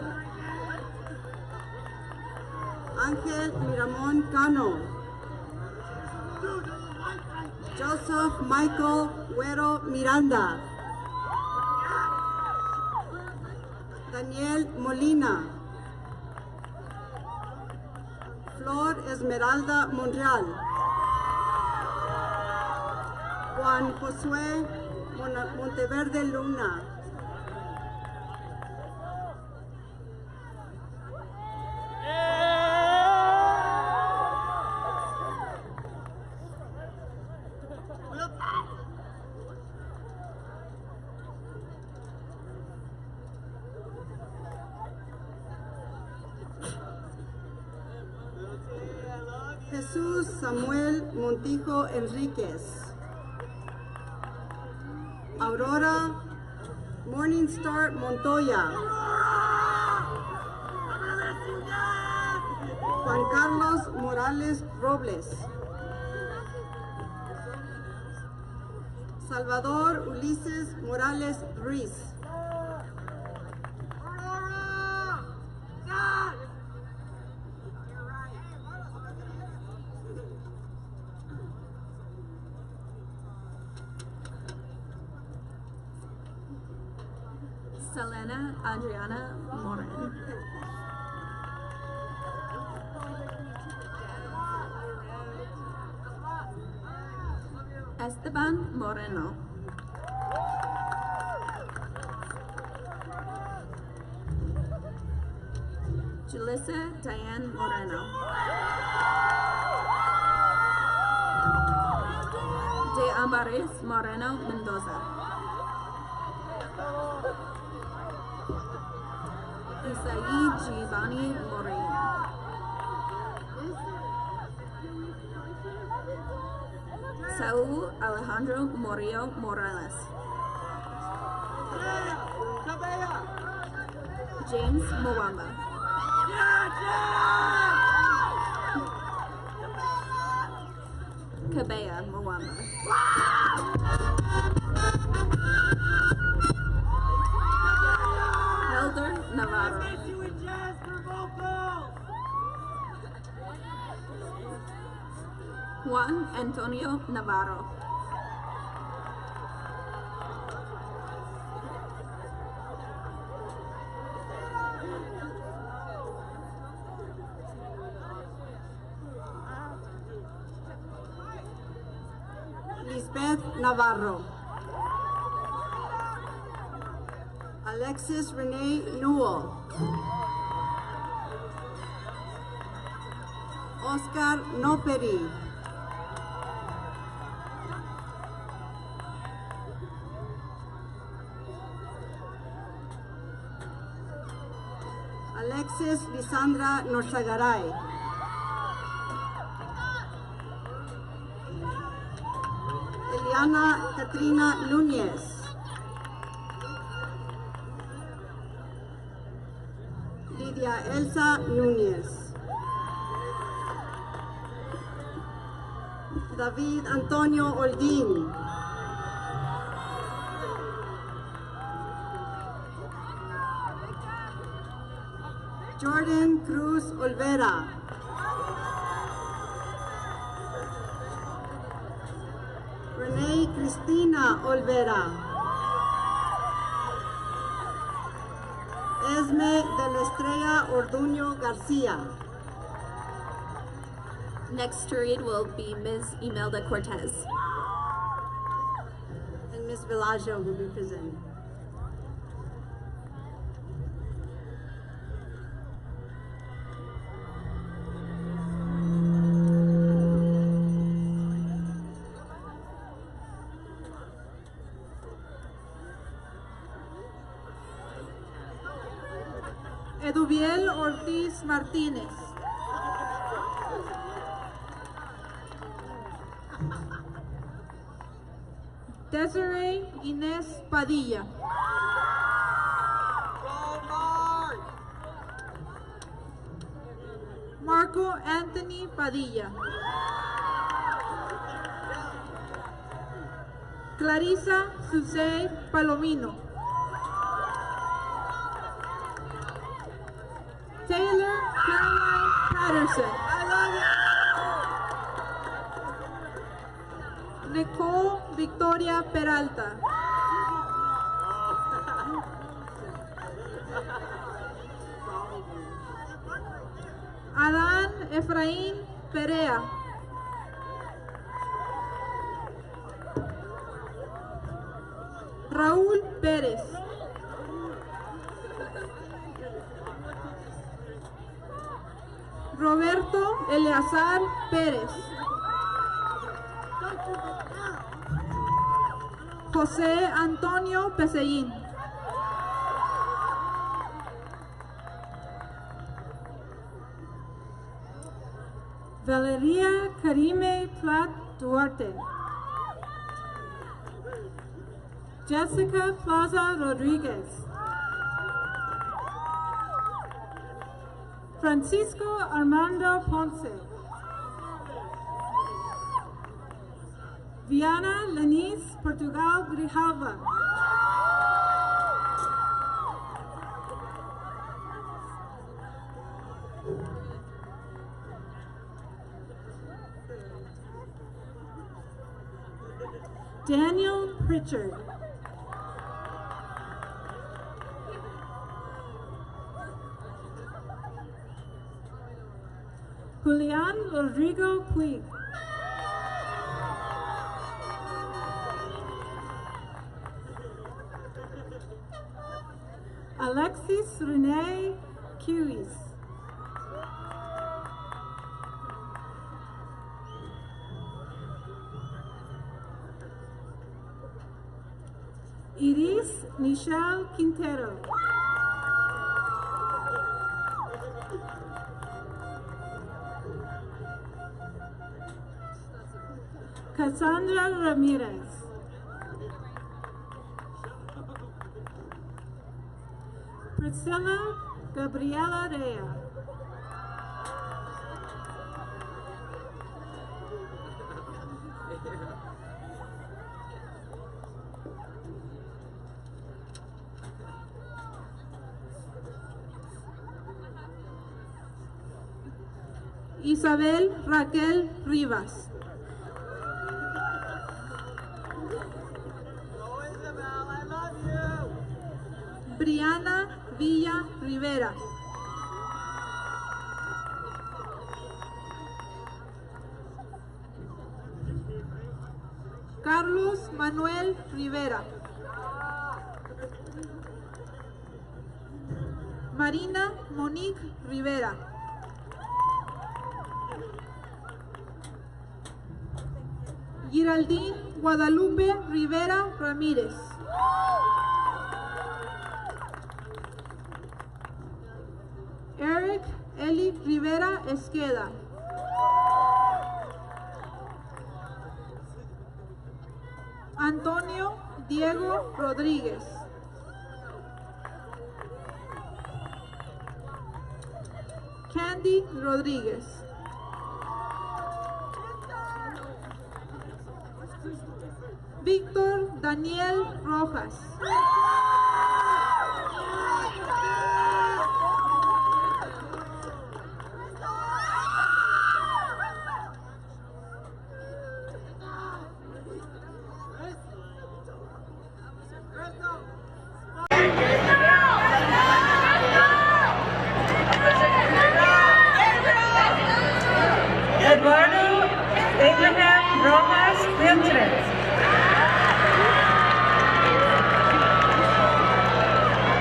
Speaker 1: Angel Miramon Cano. Joseph Michael Güero Miranda. Daniel Molina. Flor Esmeralda Monreal. Juan Josué Monteverde Luna. Jesús Samuel Montijo Enríquez. Aurora Morningstar Montoya. Juan Carlos Morales Robles. Salvador Ulises Morales Ruiz.
Speaker 13: Selena Adriana Morin. Esteban Moreno. Julissa Diane Moreno. De Ambaris Moreno Mendoza. Isai Giovanni Morin.
Speaker 3: Saúl Alejandro Morillo Morales. James Mwamba. Cabea Mwamba. Helder Navarro. Juan Antonio Navarro.
Speaker 19: Lisbeth Navarro. Alexis Renee Newell. Oscar Noperi. Alexis Lisandra Norzagaray. Eliana Katrina Núñez. Lidia Elsa Núñez. David Antonio Holguín. Jordan Cruz Olvera. Renee Cristina Olvera. Esme de la Estrella Orduño Garcia.
Speaker 3: Next to read will be Ms. Imelda Cortez.
Speaker 19: And Ms. Villaggio will be presenting.
Speaker 20: Eduviel Ortiz Martínez. Desiree Inés Padilla. Marco Anthony Padilla. Clarisa Susé Palomino. Taylor Caroline Patterson. Nicole Victoria Peralta. Adán Efraín Perea. Raúl Pérez. Roberto Eleazar Pérez. José Antonio Pesellín. Valeria Karime Plat Duarte. Jessica Plaza Rodriguez. Francisco Armando Ponce. Viana Lenice Portugal Grijalva. Daniel Pritchard. Julian Rodrigo Puig. Alexis Renee Kiwis. Iris Michelle Quintero. Cassandra Ramirez. Priscilla Gabriela Rea. Isabel Raquel Rivas. Brianna Villa Rivera. Carlos Manuel Rivera. Marina Monique Rivera. Giraldine Guadalupe Rivera Ramírez. Eric Eli Rivera Esqueda. Antonio Diego Rodríguez. Candy Rodríguez. Víctor Daniel Rojas. Eduardo Abraham Rojas Viltres.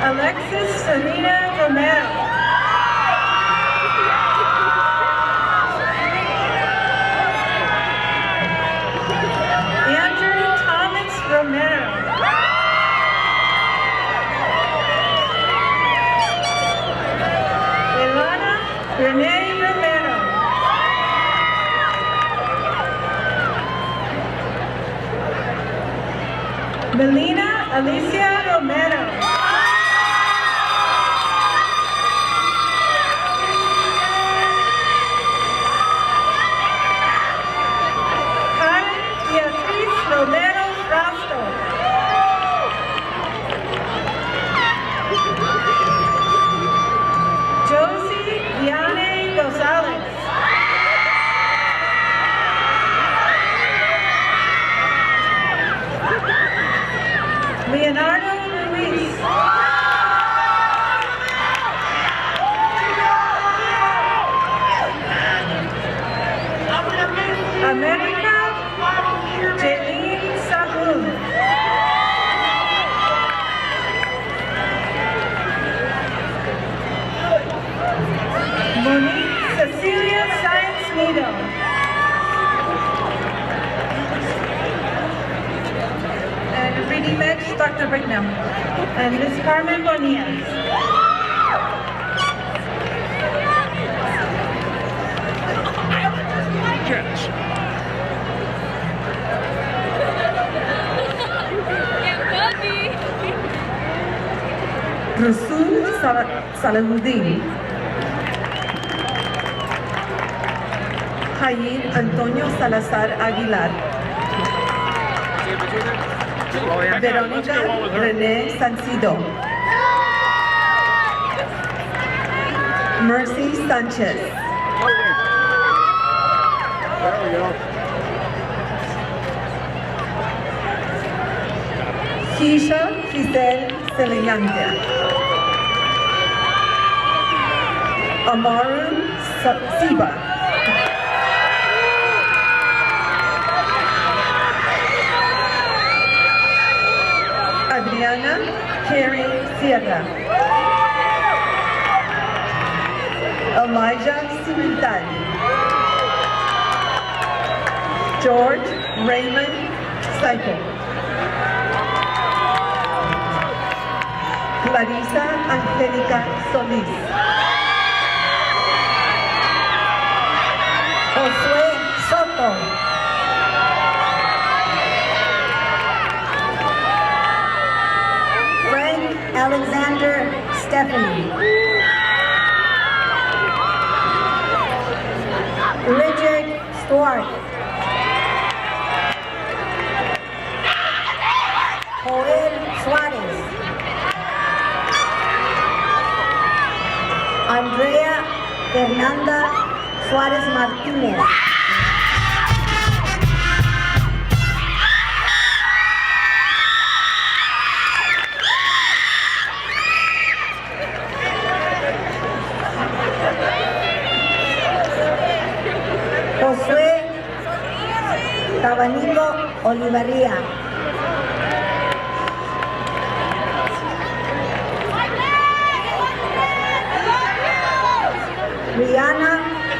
Speaker 20: Alexis Serena Romero. Andrew Thomas Romero. Elana Renee Romero. Melina Alicia Romero. Karen Beatriz Romero Rasto. Josie Diane Gonzalez. Leonardo Ruiz. America Jeline Sahun. Monique Cecilia Sainz Nido. And reading next, Dr. Brignam. And Ms. Carmen Bonilla. Rasul Salahuddin. Jair Antonio Salazar Aguilar. Verónica René Sancido. Mercy Sanchez.
Speaker 16: There we go.
Speaker 20: Keisha Giselle Celiante. Amaru Siba. Adriana Carey Sierra. Elijah Cimental. George Raymond Seipel. Clarisa Angélica Solís. Josué Soto. Stephanie. Richard Stuart. Joel Suarez. Andrea Fernanda Suarez Martinez. Josué Cabanico Olivaría. Rihanna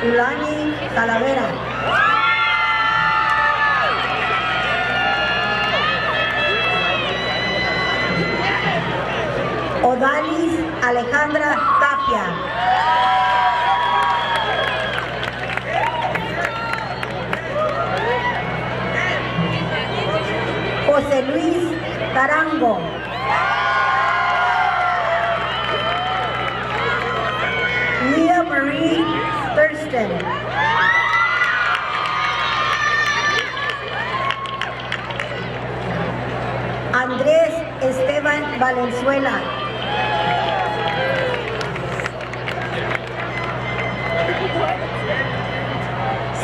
Speaker 20: Ulani Talavera. Odalis Alejandra Tapia. José Luis Tarango. Leah Marie Thurston. Andrés Esteban Valenzuela.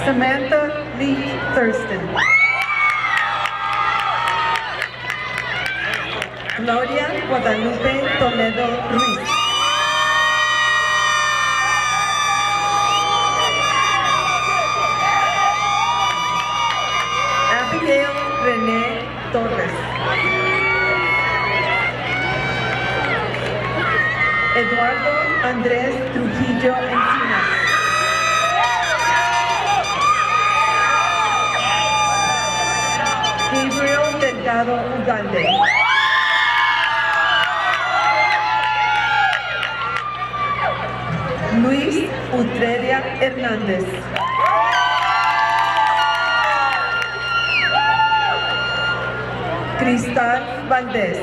Speaker 20: Samantha Lee Thurston. Gloria Guadalupe Toledo Ruiz. Abigail René Torres. Eduardo Andrés Trujillo Encinas. Gabriel Delgado Ugalde. Luis Utreria Hernández. Cristal Valdés.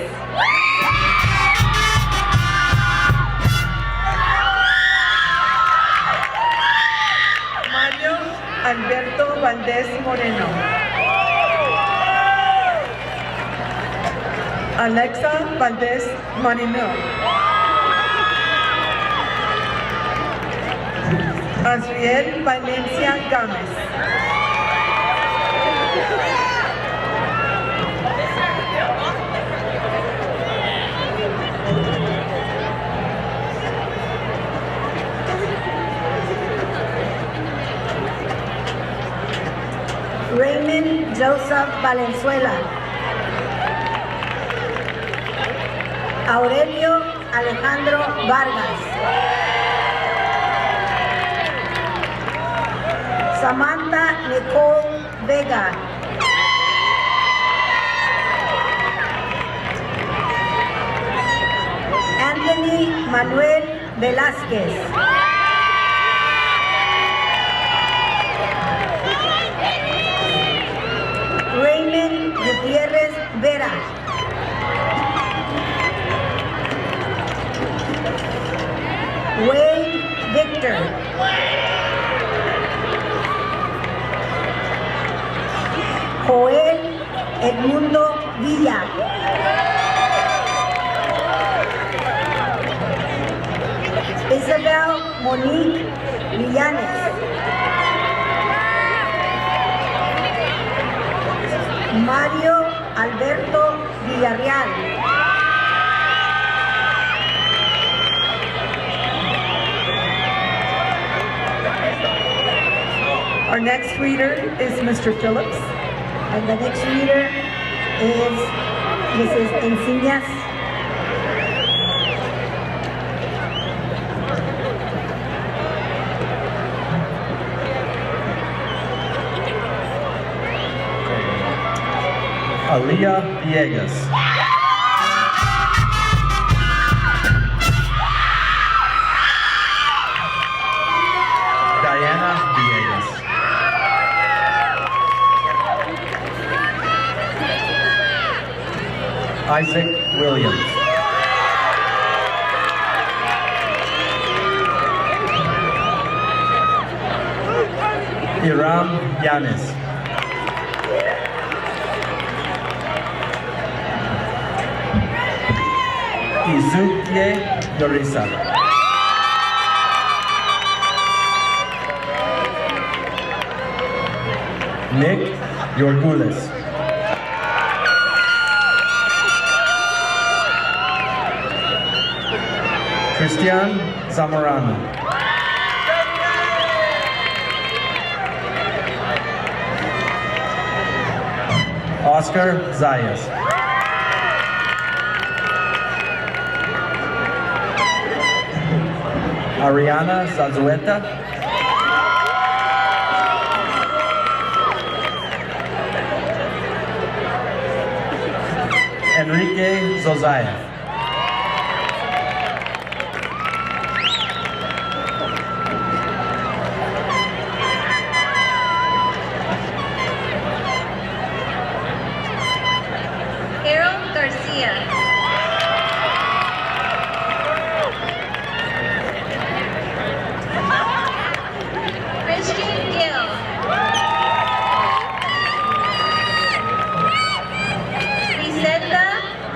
Speaker 20: Mario Alberto Valdés Moreno. Alexa Valdés Marino. Azriel Valencia Gámez. Raymond Joseph Valenzuela. Aurelio Alejandro Vargas. Samantha Nicole Vega. Anthony Manuel Velázquez. Raymond Gutiérrez Vera. Wayne Victor. Joel Edmundo Villa. Isabel Monique Villanes. Mario Alberto Villarreal. Our next reader is Mr. Phillips. And the next reader is Mrs. Encinas.
Speaker 19: Aliyah Villegas. Diana Villegas. Isaac Williams. Iram Yanis. Izukie Dorisa. Nick Yorgulis. Christian Zamorano. Oscar Zayas. Ariana Zazueta. Enrique Zozaya.
Speaker 21: Carol Garcia. Christian Gill. Liseta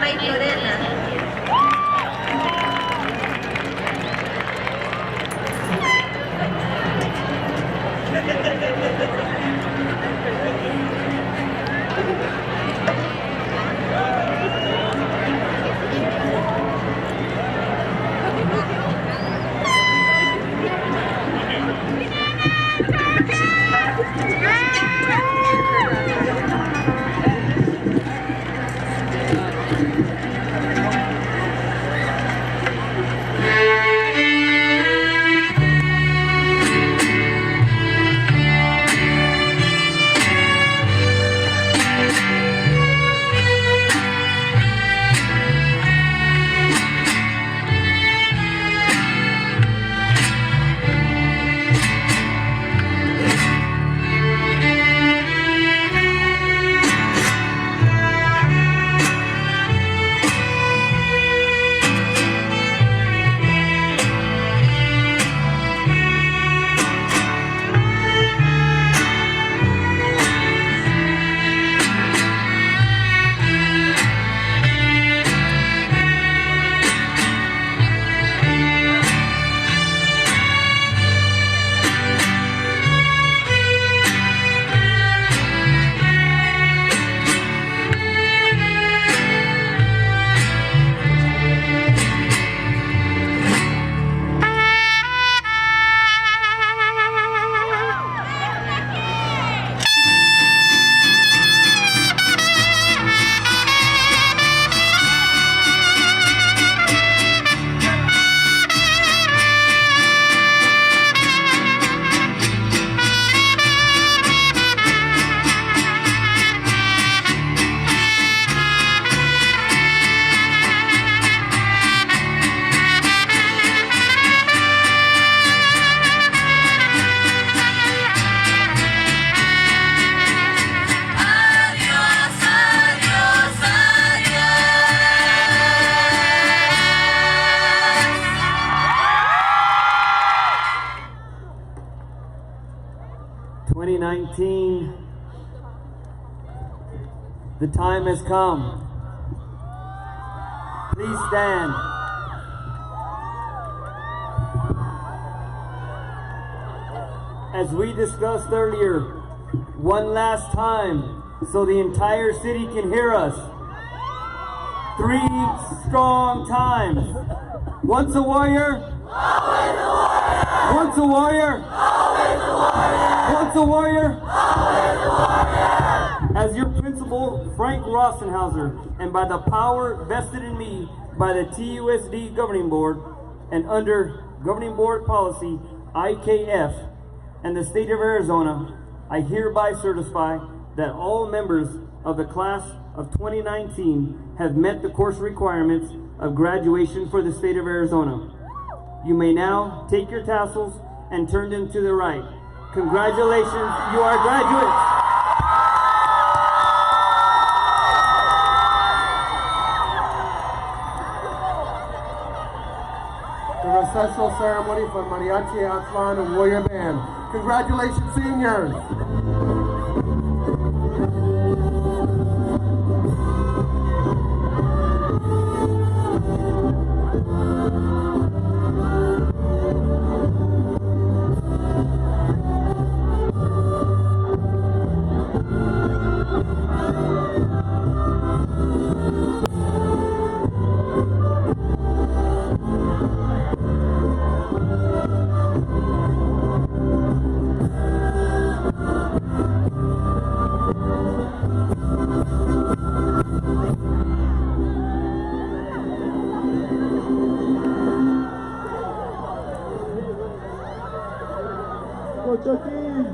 Speaker 21: Maitorena.
Speaker 4: The time has come. Please stand. As we discussed earlier, one last time so the entire city can hear us. 3 strong times. Once a warrior, always a warrior. Once a warrior, always a warrior. Once a warrior, always a warrior. As your principal, Frank Rostenhauser, and by the power vested in me by the TUSD Governing Board and under Governing Board Policy IKF and the State of Arizona, I hereby certify that all members of the class of 2019 have met the course requirements of graduation for the State of Arizona. You may now take your tassels and turn them to the right. Congratulations, you are graduates.
Speaker 2: The recessional ceremony for Mariachi Atlan and Warrior Band. Congratulations, seniors.
Speaker 14: Coach Joaquin.